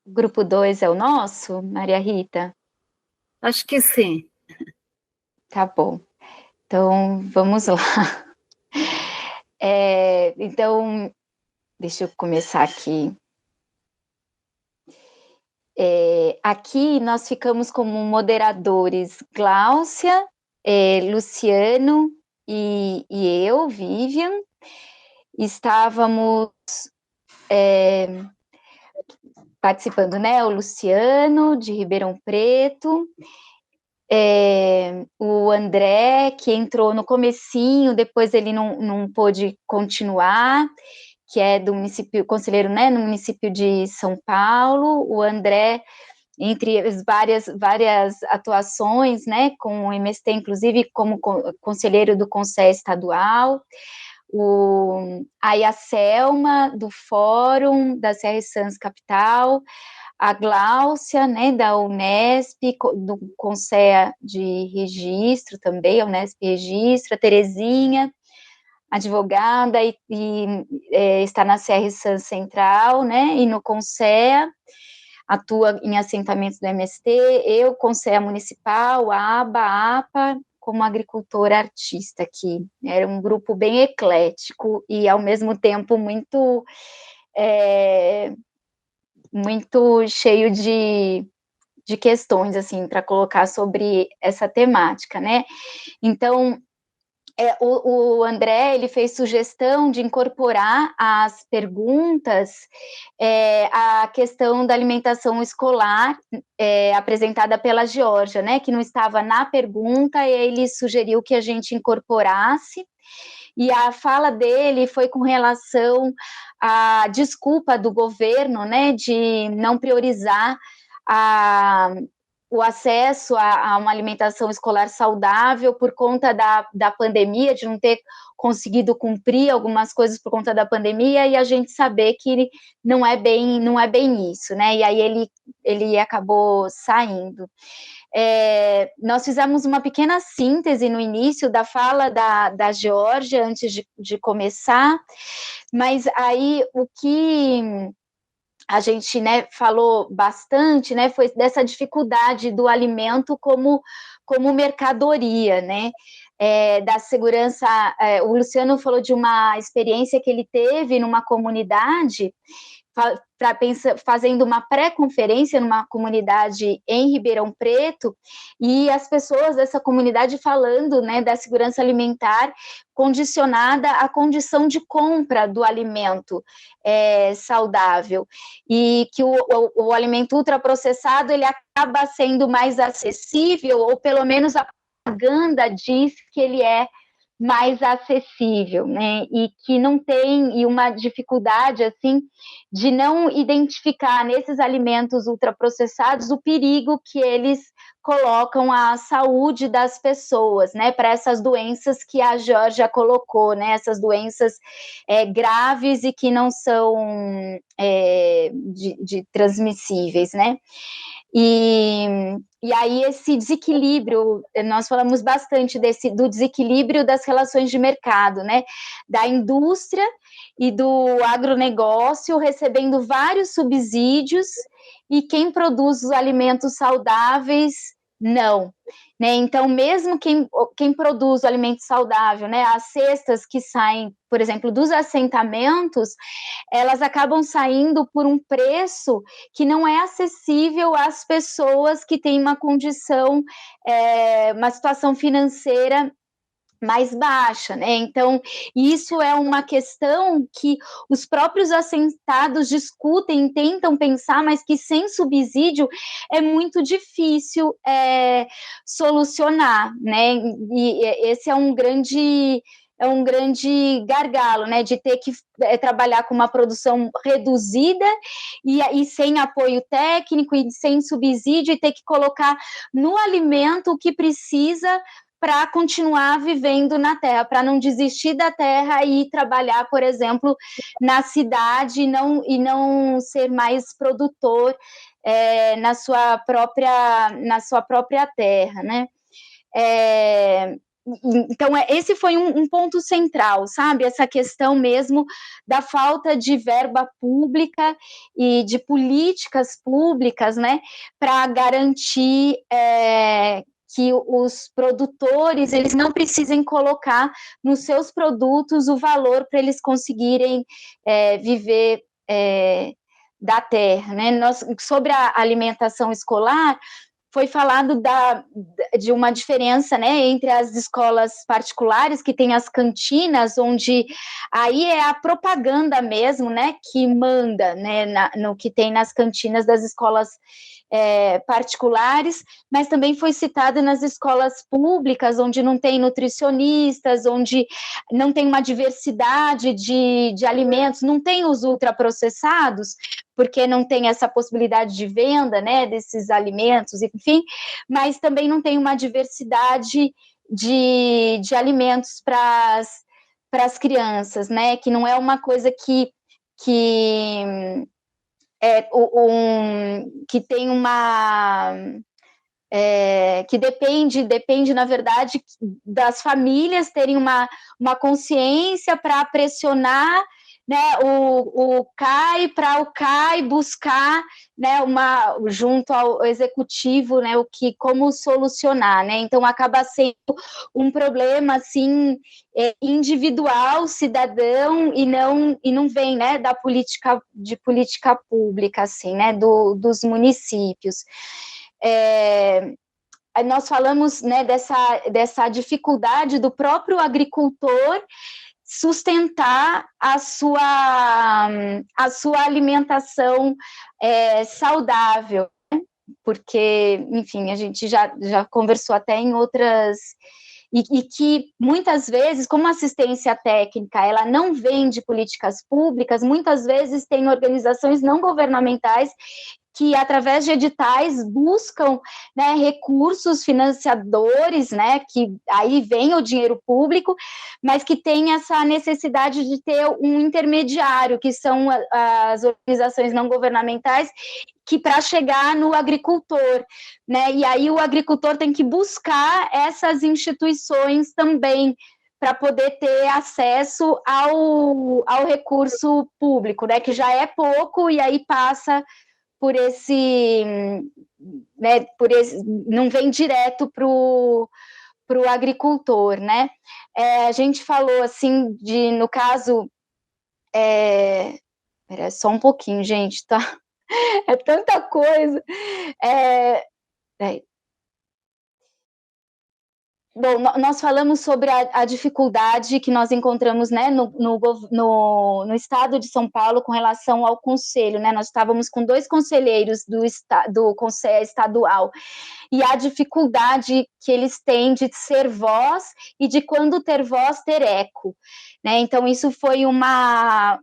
O grupo 2 é o nosso, Maria Rita? Acho que sim. Tá bom. Então, vamos lá. Então, deixa eu começar aqui. Aqui nós ficamos como moderadores Gláucia, Luciano e eu, Vivian. Estávamos participando, né? O Luciano, de Ribeirão Preto, o André, que entrou no comecinho, depois ele não pôde continuar, que é do município, conselheiro, né, no município de São Paulo. O André, entre as várias atuações, né, com o MST, inclusive como conselheiro do Conselho Estadual. Aí a Selma, do Fórum da Serra Sans Capital, a Gláucia, né, da Unesp, do Conselho de Registro também, a Unesp Registro, a Terezinha, advogada, e está na Serra Sans Central, né, e no Conselho, atua em assentamentos do MST, eu, Conselho Municipal, a ABA, a APA, como agricultora artista aqui. Era um grupo bem eclético e, ao mesmo tempo, muito cheio de questões, assim, para colocar sobre essa temática, né? Então, o André, ele fez sugestão de incorporar às perguntas a questão da alimentação escolar apresentada pela Geórgia, né, que não estava na pergunta, e ele sugeriu que a gente incorporasse, e a fala dele foi com relação à desculpa do governo, né, de não priorizar o acesso a uma alimentação escolar saudável por conta da pandemia, de não ter conseguido cumprir algumas coisas por conta da pandemia, e a gente saber que não é bem isso, né? E aí ele acabou saindo. Nós fizemos uma pequena síntese no início da fala da Geórgia, antes de começar, mas aí o que a gente, né, falou bastante, né, foi dessa dificuldade do alimento como mercadoria, né, da segurança. O Luciano falou de uma experiência que ele teve numa comunidade, fazendo uma pré-conferência numa comunidade em Ribeirão Preto, e as pessoas dessa comunidade falando, né, da segurança alimentar condicionada à condição de compra do alimento saudável, e que o alimento ultraprocessado ele acaba sendo mais acessível, ou pelo menos a propaganda diz que ele é mais acessível, né, e que não tem, e uma dificuldade, assim, de não identificar nesses alimentos ultraprocessados o perigo que eles colocam à saúde das pessoas, né, para essas doenças que a Geórgia colocou, né, essas doenças graves e que não são de transmissíveis, né. E aí esse desequilíbrio, nós falamos bastante do desequilíbrio das relações de mercado, né, da indústria e do agronegócio recebendo vários subsídios, e quem produz os alimentos saudáveis, não. Né? Então, mesmo quem produz o alimento saudável, né, as cestas que saem, por exemplo, dos assentamentos, elas acabam saindo por um preço que não é acessível às pessoas que têm uma condição, uma situação financeira mais baixa, né? Então, isso é uma questão que os próprios assentados discutem, tentam pensar, mas que sem subsídio é muito difícil solucionar, né? E esse é um grande um grande gargalo, né, de ter que trabalhar com uma produção reduzida e sem apoio técnico e sem subsídio, e ter que colocar no alimento o que precisa para continuar vivendo na terra, para não desistir da terra e trabalhar, por exemplo, na cidade e não ser mais produtor na sua própria terra, né? Então, esse foi um ponto central, sabe? Essa questão mesmo da falta de verba pública e de políticas públicas, né, para garantir que os produtores eles não precisem colocar nos seus produtos o valor para eles conseguirem viver da terra, né? Sobre a alimentação escolar, foi falado de uma diferença, né, entre as escolas particulares, que tem as cantinas, onde aí é a propaganda mesmo, né, que manda, né, no que tem nas cantinas das escolas particulares, mas também foi citado nas escolas públicas, onde não tem nutricionistas, onde não tem uma diversidade de alimentos, não tem os ultraprocessados, porque não tem essa possibilidade de venda, né, desses alimentos, enfim, mas também não tem uma diversidade de alimentos para as crianças, né, que não é uma coisa que tem uma... que depende, na verdade, das famílias terem uma consciência para pressionar, né, o CAI, para o CAI buscar, né, junto ao executivo, né, como solucionar, né? Então acaba sendo um problema assim individual, cidadão, e não vem, né, de política pública, assim, né, dos municípios. Nós falamos, né, dessa dificuldade do próprio agricultor sustentar a sua alimentação saudável, né? Porque, enfim, a gente já conversou até em outras... E que, muitas vezes, como assistência técnica, ela não vem de políticas públicas, muitas vezes tem organizações não governamentais que, através de editais, buscam, né, recursos financiadores, né, que aí vem o dinheiro público, mas que tem essa necessidade de ter um intermediário, que são as organizações não governamentais, que para chegar no agricultor, né, e aí o agricultor tem que buscar essas instituições também, para poder ter acesso ao recurso público, né, que já é pouco, e aí passa por esse, né, não vem direto para o agricultor, né? A gente falou assim no caso, só um pouquinho, gente, tá? É tanta coisa. Bom, nós falamos sobre a dificuldade que nós encontramos, né, no estado de São Paulo com relação ao conselho, né? Nós estávamos com 2 conselheiros do conselho estadual, e a dificuldade que eles têm de ser voz e de, quando ter voz, ter eco, né? Então isso foi uma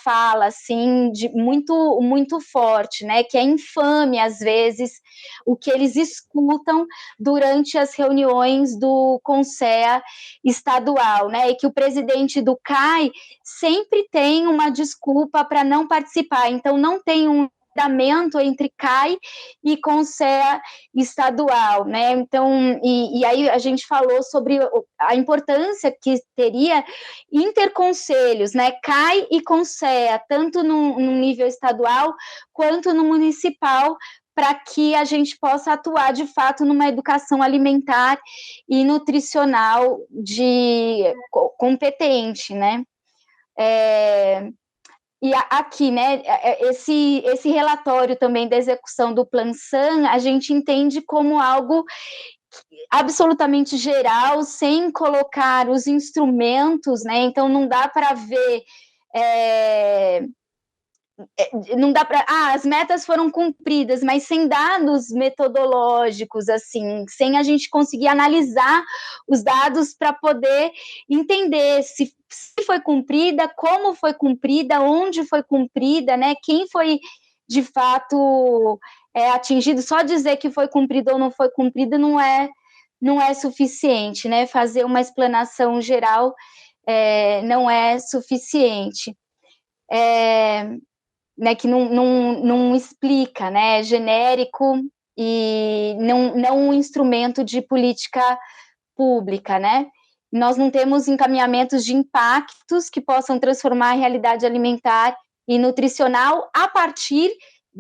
fala assim muito, muito forte, né? Que é infame às vezes o que eles escutam durante as reuniões do Conselho estadual, né? E que o presidente do CAI sempre tem uma desculpa para não participar. Então não tem um entre CAI e Conselho estadual, né? Então, e aí a gente falou sobre a importância que teria interconselhos, né? CAI e Conselho, tanto no nível estadual quanto no municipal, para que a gente possa atuar de fato numa educação alimentar e nutricional competente, né? E aqui, né, esse relatório também da execução do Plan-SAN, a gente entende como algo absolutamente geral, sem colocar os instrumentos, né? Então não dá para ver não dá para, as metas foram cumpridas, mas sem dados metodológicos, assim, sem a gente conseguir analisar os dados para poder entender se foi cumprida, como foi cumprida, onde foi cumprida, né? Quem foi de fato atingido. Só dizer que foi cumprida ou não foi cumprida não é suficiente, né? Fazer uma explanação geral não é suficiente. Né, que não explica, né, é genérico e não um instrumento de política pública, né? Nós não temos encaminhamentos de impactos que possam transformar a realidade alimentar e nutricional a partir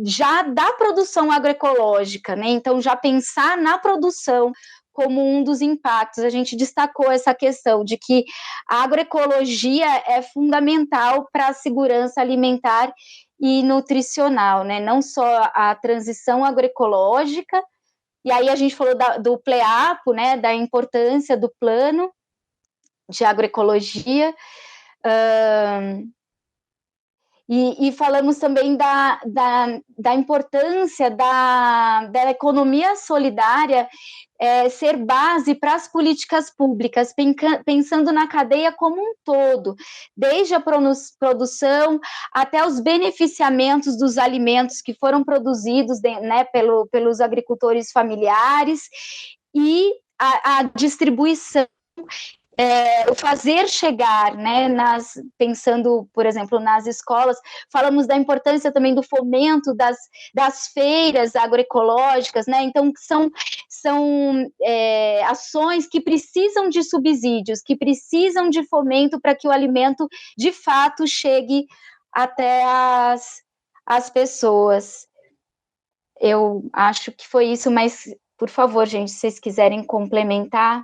já da produção agroecológica, né? Então, já pensar na produção como um dos impactos. A gente destacou essa questão de que a agroecologia é fundamental para a segurança alimentar e nutricional, né? Não só a transição agroecológica, e aí a gente falou do PLEAPO, né? Da importância do plano de agroecologia, e falamos também da importância da economia solidária ser base para as políticas públicas, pensando na cadeia como um todo, desde a produção até os beneficiamentos dos alimentos que foram produzidos, né, pelos agricultores familiares, e a distribuição, o fazer chegar, né, pensando, por exemplo, nas escolas. Falamos da importância também do fomento das feiras agroecológicas, né, então são ações que precisam de subsídios, que precisam de fomento para que o alimento, de fato, chegue até as pessoas. Eu acho que foi isso, mas, por favor, gente, se vocês quiserem complementar.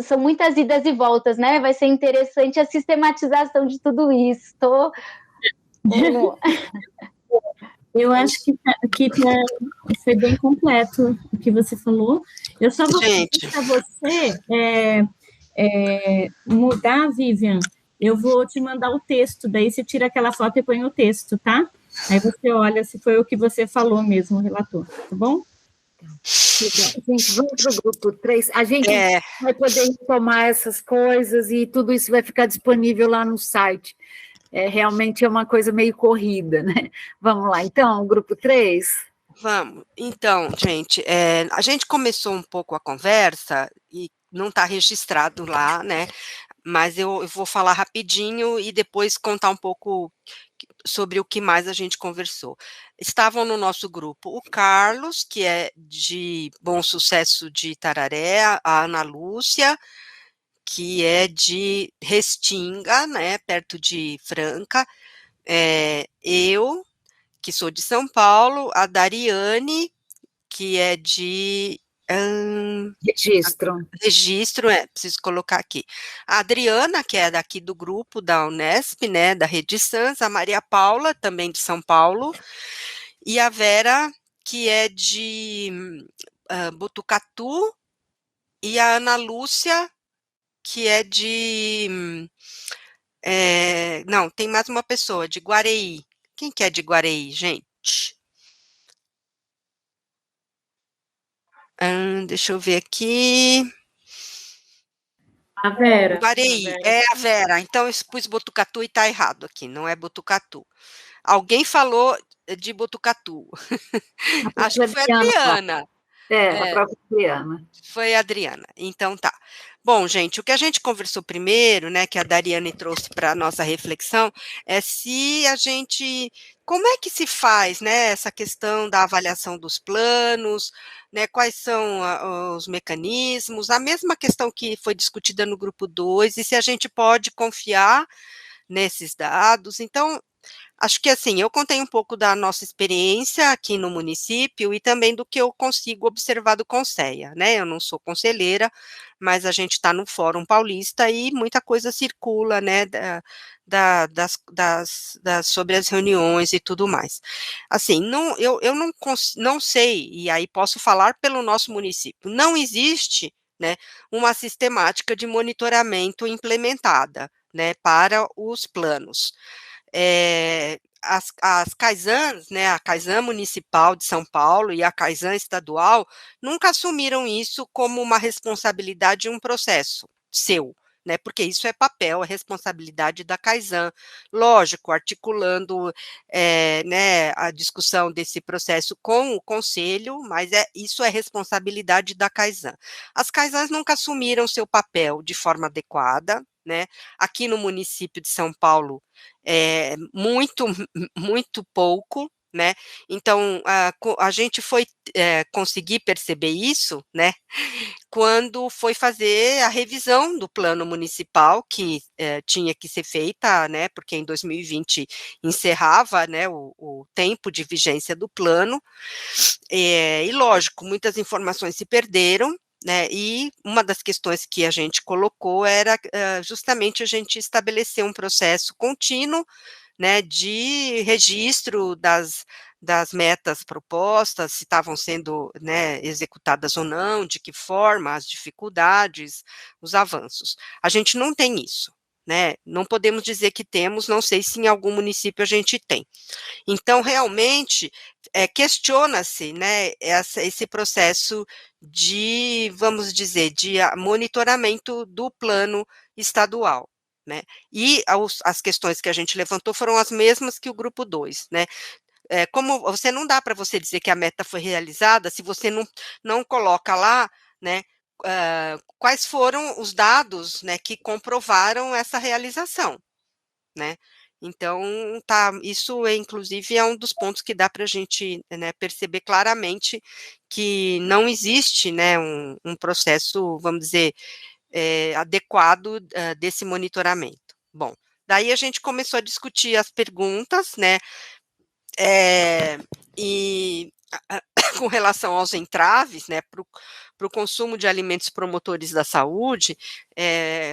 São muitas idas e voltas, né? Vai ser interessante a sistematização de tudo isso. Eu acho que foi bem completo o que você falou. Eu só vou pedir para você mudar, Vivian. Eu vou te mandar o texto, daí você tira aquela foto e põe o texto, tá? Aí você olha se foi o que você falou mesmo, o relator, tá bom? Gente, vamos para o grupo 3. A gente vai poder retomar essas coisas e tudo isso vai ficar disponível lá no site. Realmente é uma coisa meio corrida, né? Vamos lá, então, grupo 3. Vamos. Então, gente, a gente começou um pouco a conversa e não está registrado lá, né? Mas eu vou falar rapidinho e depois contar um pouco sobre o que mais a gente conversou. Estavam no nosso grupo o Carlos, que é de Bom Sucesso de Itararé, a Ana Lúcia, que é de Restinga, né, perto de Franca, eu, que sou de São Paulo, a Dariane, que é de Registro, preciso colocar aqui. A Adriana, que é daqui do grupo da Unesp, né, da Rede Sans, a Maria Paula, também de São Paulo, e a Vera, que é de Botucatu, e a Ana Lúcia, que é de... não, tem mais uma pessoa, de Guareí. Quem que é de Guareí, gente? Deixa eu ver aqui. A Vera. Guareí, a Vera. Então, eu pus Botucatu e está errado aqui, não é Botucatu. Alguém falou de Botucatu. Acho que foi a Adriana. A própria Adriana. Foi a Adriana, então tá. Bom, gente, o que a gente conversou primeiro, né, que a Dariane trouxe para a nossa reflexão, é se a gente, como é que se faz, né, essa questão da avaliação dos planos, né, quais são os mecanismos, a mesma questão que foi discutida no grupo 2, e se a gente pode confiar nesses dados. Então, acho que assim, eu contei um pouco da nossa experiência aqui no município e também do que eu consigo observar do Conceia, né? Eu não sou conselheira, mas a gente está no Fórum Paulista e muita coisa circula, né, sobre as reuniões e tudo mais. Assim, eu não sei, e aí posso falar pelo nosso município, não existe, né, uma sistemática de monitoramento implementada, né, para os planos. As Caisãs, né, a Caisã Municipal de São Paulo e a Caisã Estadual, nunca assumiram isso como uma responsabilidade de um processo seu, né, porque isso é papel, é responsabilidade da Caisã, lógico, articulando, né, a discussão desse processo com o conselho, mas isso é responsabilidade da Caisã. As Caisãs nunca assumiram seu papel de forma adequada, né, aqui no município de São Paulo, muito, muito pouco, né, então a gente foi conseguir perceber isso, né, quando foi fazer a revisão do plano municipal, que tinha que ser feita, né, porque em 2020 encerrava, né, o tempo de vigência do plano, e lógico, muitas informações se perderam, né, e uma das questões que a gente colocou era justamente a gente estabelecer um processo contínuo, né, de registro das metas propostas, se estavam sendo, né, executadas ou não, de que forma, as dificuldades, os avanços. A gente não tem isso, né, não podemos dizer que temos, não sei se em algum município a gente tem. Então, realmente, questiona-se, né, esse processo de, vamos dizer, de monitoramento do plano estadual, né, e as questões que a gente levantou foram as mesmas que o grupo 2, né, como você não dá para você dizer que a meta foi realizada se você não coloca lá, né, quais foram os dados, né, que comprovaram essa realização, né. Então, isso inclusive é um dos pontos que dá para a gente, né, perceber claramente que não existe, né, um processo, vamos dizer, adequado, desse monitoramento. Bom, daí a gente começou a discutir as perguntas, né, e com relação aos entraves, né, para o consumo de alimentos promotores da saúde,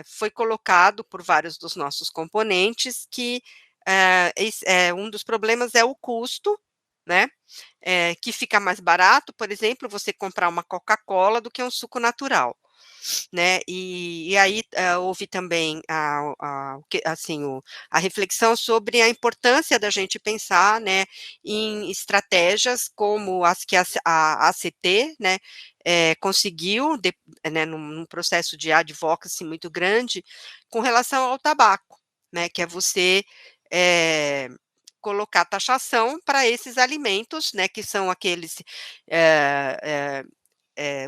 foi colocado por vários dos nossos componentes que um dos problemas é o custo, né, que fica mais barato, por exemplo, você comprar uma Coca-Cola do que um suco natural, né, e aí houve também a reflexão sobre a importância da gente pensar, né, em estratégias como as que a ACT, né, conseguiu, né, num processo de advocacy muito grande, com relação ao tabaco, né, que é você colocar taxação para esses alimentos, né, que são aqueles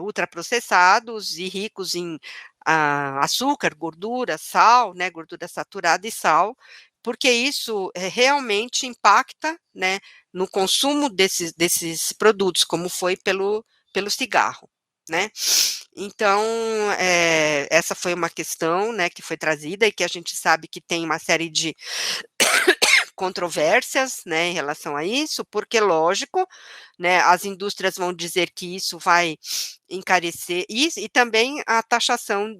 ultraprocessados e ricos em açúcar, gordura, sal, né, gordura saturada e sal, porque isso realmente impacta, né, no consumo desses produtos, como foi pelo cigarro, né. Então, essa foi uma questão, né, que foi trazida e que a gente sabe que tem uma série de controvérsias, né, em relação a isso, porque lógico, né, as indústrias vão dizer que isso vai encarecer isso e também a taxação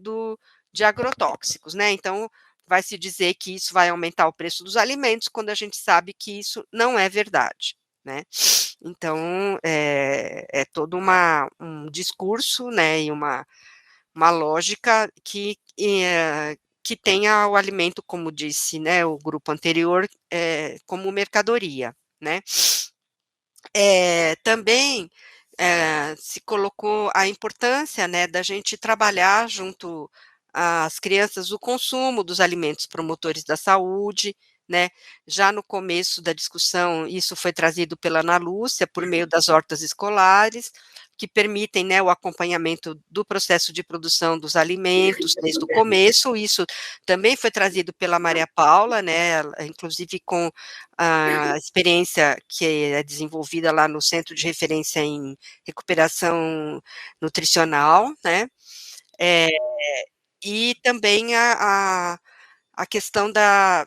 de agrotóxicos, né, então vai se dizer que isso vai aumentar o preço dos alimentos, quando a gente sabe que isso não é verdade, né. Então, é todo um discurso, né, e uma lógica que tenha o alimento, como disse, né, o grupo anterior, como mercadoria, né. Também, se colocou a importância, né, da gente trabalhar junto às crianças o consumo dos alimentos promotores da saúde, né, já no começo da discussão, isso foi trazido pela Ana Lúcia, por meio das hortas escolares, que permitem, né, o acompanhamento do processo de produção dos alimentos desde o começo, isso também foi trazido pela Maria Paula, né, inclusive com a experiência que é desenvolvida lá no Centro de Referência em Recuperação Nutricional, né, e também a questão da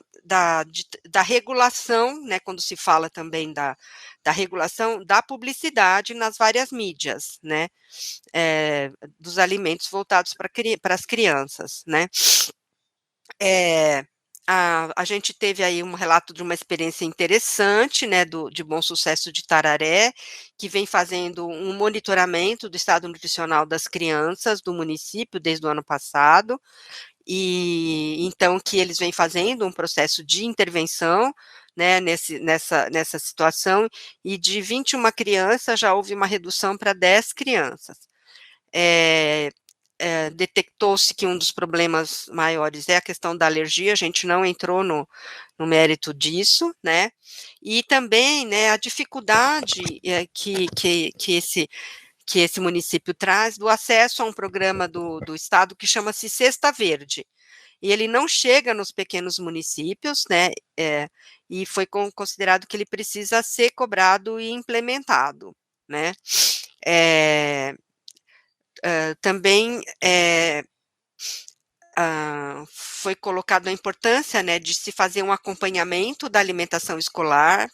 regulação, né, quando se fala também da regulação da publicidade nas várias mídias, né, dos alimentos voltados para as crianças, né. A gente teve aí um relato de uma experiência interessante, né, de Bom Sucesso de Tararé, que vem fazendo um monitoramento do estado nutricional das crianças do município desde o ano passado, e então que eles vêm fazendo um processo de intervenção, né, nessa situação, e de 21 crianças já houve uma redução para 10 crianças. Detectou-se que um dos problemas maiores é a questão da alergia, a gente não entrou no mérito disso, né, e também, né, a dificuldade que esse município traz do acesso a um programa do Estado que chama-se Cesta Verde, e ele não chega nos pequenos municípios, né, e foi considerado que ele precisa ser cobrado e implementado, né. Também foi colocado a importância, né, de se fazer um acompanhamento da alimentação escolar,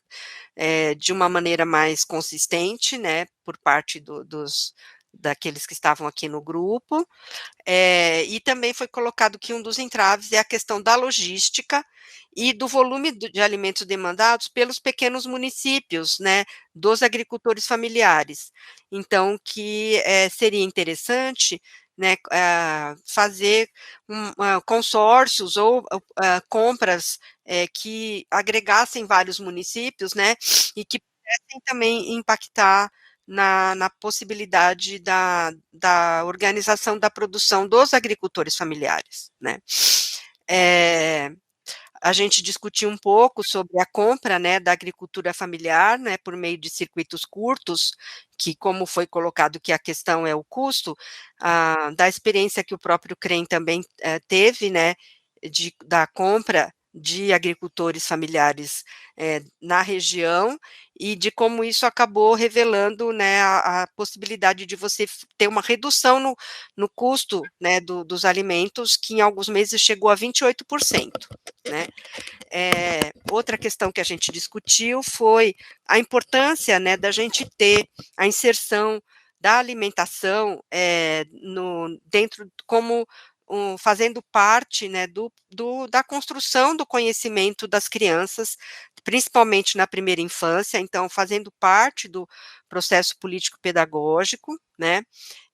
de uma maneira mais consistente, né, por parte daqueles que estavam aqui no grupo, e também foi colocado que um dos entraves é a questão da logística e do volume de alimentos demandados pelos pequenos municípios, né, dos agricultores familiares. Então, que seria interessante, né, fazer consórcios ou compras que agregassem vários municípios, né, e que pudessem também impactar na possibilidade da organização da produção dos agricultores familiares, né. A gente discutiu um pouco sobre a compra, né, da agricultura familiar, né, por meio de circuitos curtos, que, como foi colocado que a questão é o custo, da experiência que o próprio CREM também teve, né, da compra de agricultores familiares na região, e de como isso acabou revelando, né, a possibilidade de você ter uma redução no custo, né, dos alimentos, que em alguns meses chegou a 28%, né. Outra questão que a gente discutiu foi a importância, né, da gente ter a inserção da alimentação dentro como fazendo parte, né, da construção do conhecimento das crianças, principalmente na primeira infância, então fazendo parte do processo político-pedagógico, né,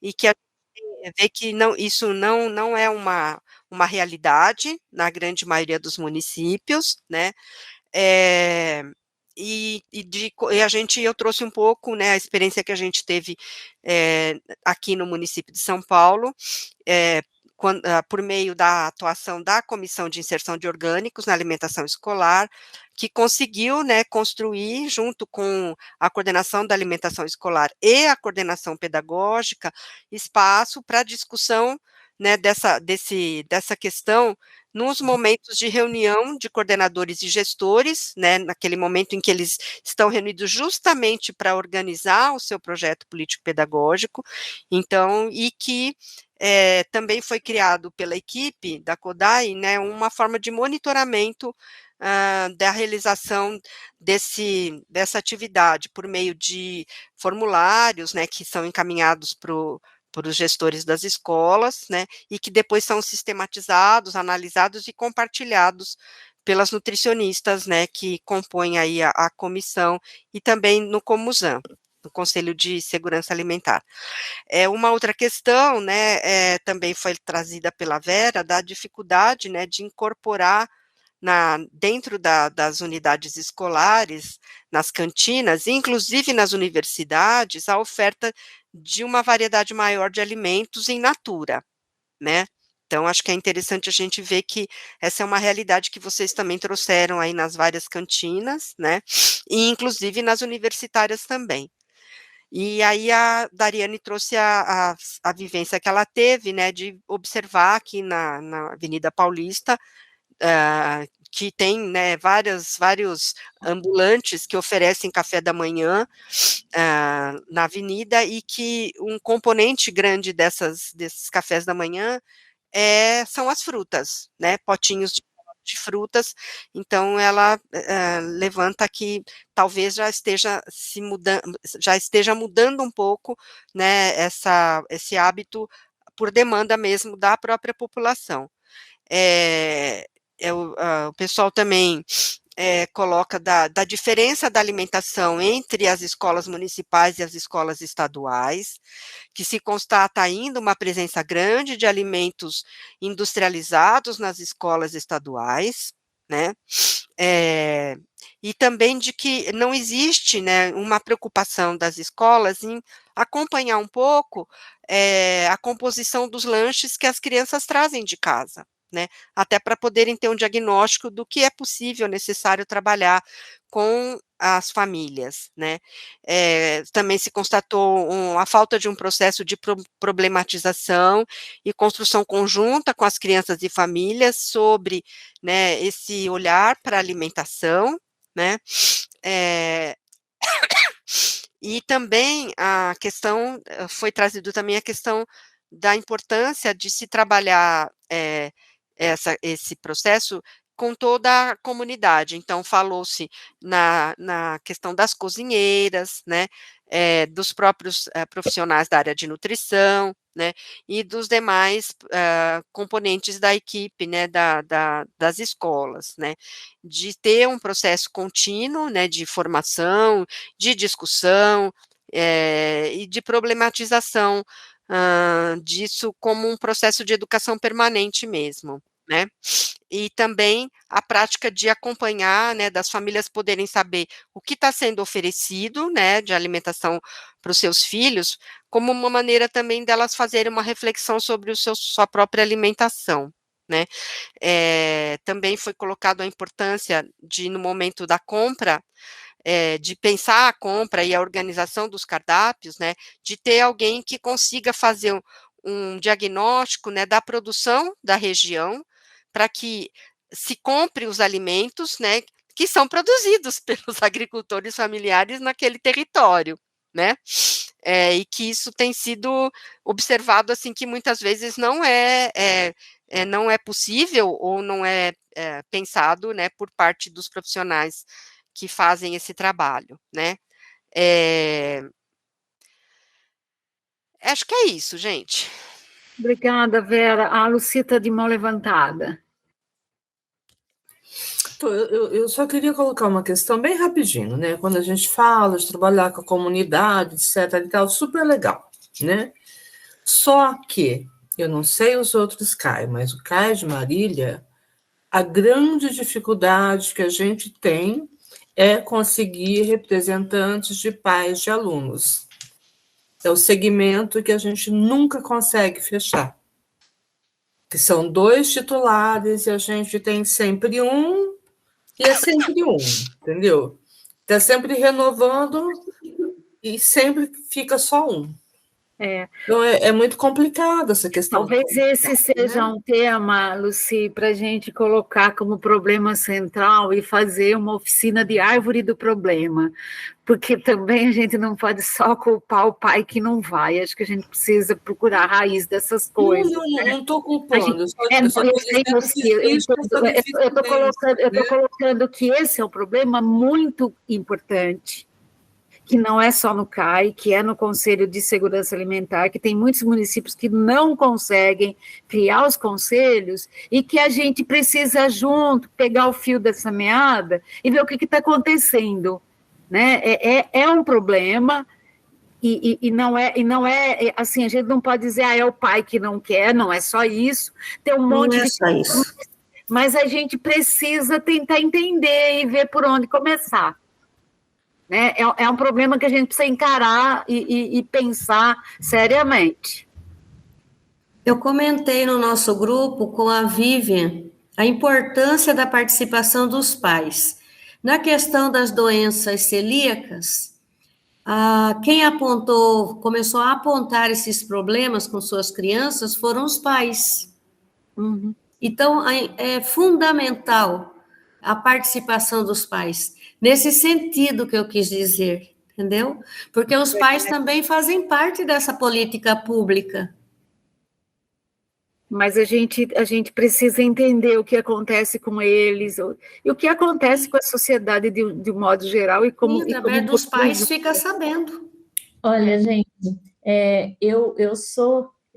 e que a gente vê que isso não é uma realidade na grande maioria dos municípios, né, eu trouxe um pouco, né, a experiência que a gente teve aqui no município de São Paulo, por meio da atuação da Comissão de Inserção de Orgânicos na Alimentação Escolar, que conseguiu, né, construir, junto com a coordenação da alimentação escolar e a coordenação pedagógica, espaço para discussão, né, dessa questão nos momentos de reunião de coordenadores e gestores, né, naquele momento em que eles estão reunidos justamente para organizar o seu projeto político-pedagógico, então, e que também foi criado pela equipe da CODAI, né, uma forma de monitoramento da realização dessa atividade, por meio de formulários, né, que são encaminhados para os gestores das escolas, né, e que depois são sistematizados, analisados e compartilhados pelas nutricionistas, né, que compõem aí a comissão, e também no Comusan, no Conselho de Segurança Alimentar. Uma outra questão, né, também foi trazida pela Vera, da dificuldade, né, de incorporar dentro das unidades escolares, nas cantinas, inclusive nas universidades, a oferta de uma variedade maior de alimentos em natura, né. Então, acho que é interessante a gente ver que essa é uma realidade que vocês também trouxeram aí nas várias cantinas, né, e inclusive nas universitárias também. E aí a Dariane trouxe a vivência que ela teve, né, de observar aqui na Avenida Paulista, que tem, né, vários ambulantes que oferecem café da manhã na avenida, e que um componente grande desses cafés da manhã são as frutas, né, potinhos de frutas. Então ela levanta que talvez já esteja mudando um pouco, né, esse hábito por demanda mesmo da própria população. O pessoal também coloca da diferença da alimentação entre as escolas municipais e as escolas estaduais, que se constata ainda uma presença grande de alimentos industrializados nas escolas estaduais, né? E também de que não existe, né, uma preocupação das escolas em acompanhar um pouco a composição dos lanches que as crianças trazem de casa, né, até para poderem ter um diagnóstico do que é possível, necessário trabalhar com as famílias, né. Também se constatou a falta de um processo de problematização e construção conjunta com as crianças e famílias sobre, né, esse olhar para a alimentação, né, e também a questão, foi trazido também a questão da importância de se trabalhar esse processo com toda a comunidade. Então, falou-se na questão das cozinheiras, né, dos próprios profissionais da área de nutrição, né, e dos demais componentes da equipe, né, das escolas, né, de ter um processo contínuo, né, de formação, de discussão, e de problematização disso como um processo de educação permanente mesmo, né. E também a prática de acompanhar, né, das famílias poderem saber o que está sendo oferecido, né, de alimentação para os seus filhos, como uma maneira também delas fazerem uma reflexão sobre sua própria alimentação, né. Também foi colocado a importância de, no momento da compra, de pensar a compra e a organização dos cardápios, né, de ter alguém que consiga fazer um diagnóstico, né, da produção da região, para que se compre os alimentos, né, que são produzidos pelos agricultores familiares naquele território, né, e que isso tem sido observado, assim, que muitas vezes não é possível ou não é pensado, né, por parte dos profissionais que fazem esse trabalho, né. Acho que é isso, gente. Obrigada, Vera. A Lucy está de mão levantada. Eu só queria colocar uma questão bem rapidinho, né? Quando a gente fala de trabalhar com a comunidade, etc. e tal, super legal, né? Só que, eu não sei os outros CAI, mas o CAI de Marília, a grande dificuldade que a gente tem é conseguir representantes de pais de alunos. É o segmento que a gente nunca consegue fechar. Que são 2 titulares e a gente tem sempre um, e é sempre um, entendeu? Está sempre renovando e sempre fica só um. Então, é muito complicado essa questão. Talvez esse seja um tema, Lucy, para a gente colocar como problema central e fazer uma oficina de árvore do problema, porque também a gente não pode só culpar o pai que não vai, acho que a gente precisa procurar a raiz dessas coisas. Não estou culpando. Eu estou colocando que esse é um problema muito importante, que não é só no CAI, que é no Conselho de Segurança Alimentar, que tem muitos municípios que não conseguem criar os conselhos e que a gente precisa junto pegar o fio dessa meada e ver o que está acontecendo, né? É um problema e não é assim, a gente não pode dizer é o pai que não quer, não é só isso, tem um monte de só isso. Mas a gente precisa tentar entender e ver por onde começar. Né? É um problema que a gente precisa encarar e pensar seriamente. Eu comentei no nosso grupo com a Vivian a importância da participação dos pais. Na questão das doenças celíacas, quem começou a apontar esses problemas com suas crianças foram os pais. Uhum. Então, é fundamental a participação dos pais. Nesse sentido que eu quis dizer, entendeu? Porque os pais também fazem parte dessa política pública. Mas a gente precisa entender o que acontece com eles, e o que acontece com a sociedade de um modo geral, e como... E através dos pais fica sabendo. Olha, gente, eu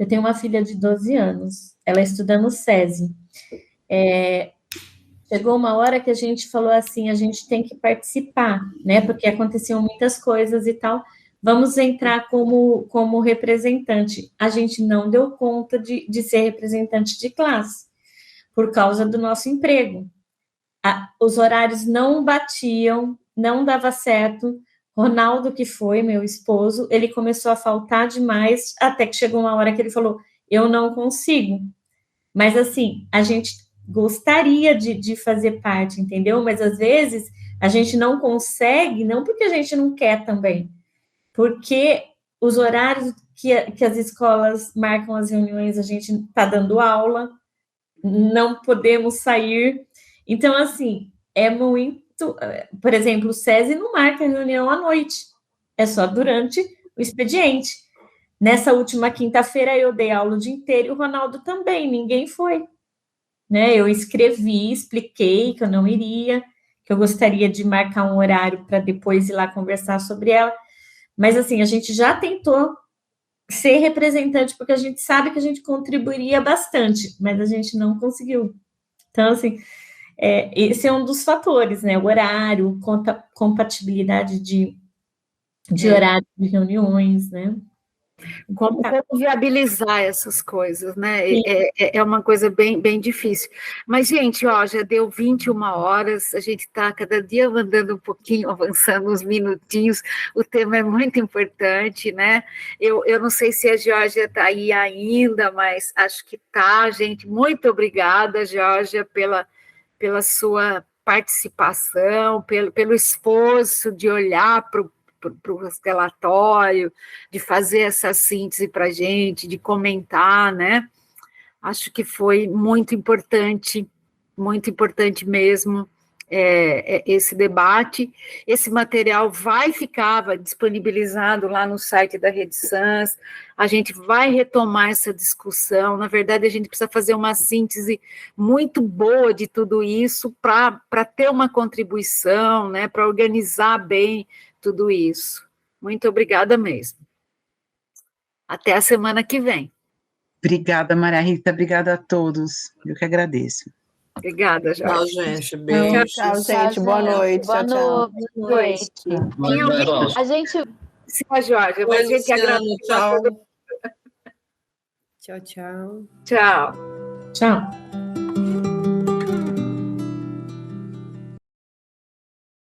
tenho uma filha de 12 anos, ela estuda no SESI. chegou uma hora que a gente falou assim, a gente tem que participar, né? Porque aconteciam muitas coisas e tal. Vamos entrar como representante. A gente não deu conta de ser representante de classe, por causa do nosso emprego. Os horários não batiam, não dava certo. Ronaldo, que foi meu esposo, ele começou a faltar demais, até que chegou uma hora que ele falou, eu não consigo. Mas, assim, a gente gostaria de fazer parte, entendeu? Mas, às vezes, a gente não consegue, não porque a gente não quer também, porque os horários que as escolas marcam as reuniões, a gente está dando aula, não podemos sair. Então, assim, é muito... Por exemplo, o SESI não marca reunião à noite, é só durante o expediente. Nessa última quinta-feira, eu dei aula o dia inteiro, e o Ronaldo também, ninguém foi. Né? Eu escrevi, expliquei que eu não iria, que eu gostaria de marcar um horário para depois ir lá conversar sobre ela. Mas, assim, a gente já tentou ser representante, porque a gente sabe que a gente contribuiria bastante, mas a gente não conseguiu. Então, assim, esse é um dos fatores, né? O horário, compatibilidade de horário de reuniões, né? Como viabilizar essas coisas, né? É uma coisa bem, bem difícil. Mas, gente, ó, já deu 21 horas, a gente está cada dia andando um pouquinho, avançando uns minutinhos, o tema é muito importante, né? Eu não sei se a Georgia está aí ainda, mas acho que está, gente. Muito obrigada, Georgia, pela sua participação, pelo esforço de olhar para o relatório, de fazer essa síntese para a gente, de comentar, né? Acho que foi muito importante mesmo esse debate. Esse material vai ficar disponibilizado lá no site da Rede Sans, a gente vai retomar essa discussão. Na verdade, a gente precisa fazer uma síntese muito boa de tudo isso para ter uma contribuição, né, para organizar bem tudo isso. Muito obrigada mesmo. Até a semana que vem. Obrigada, Maria Rita, obrigada a todos. Eu que agradeço. Obrigada, Jorge. Tchau, gente. Beijo. Tchau, gente. Boa noite. Boa Tchau, noite. A gente... Sim, Jorge, mas a gente agradece. Tchau. Tchau, tchau. Tchau. Tchau.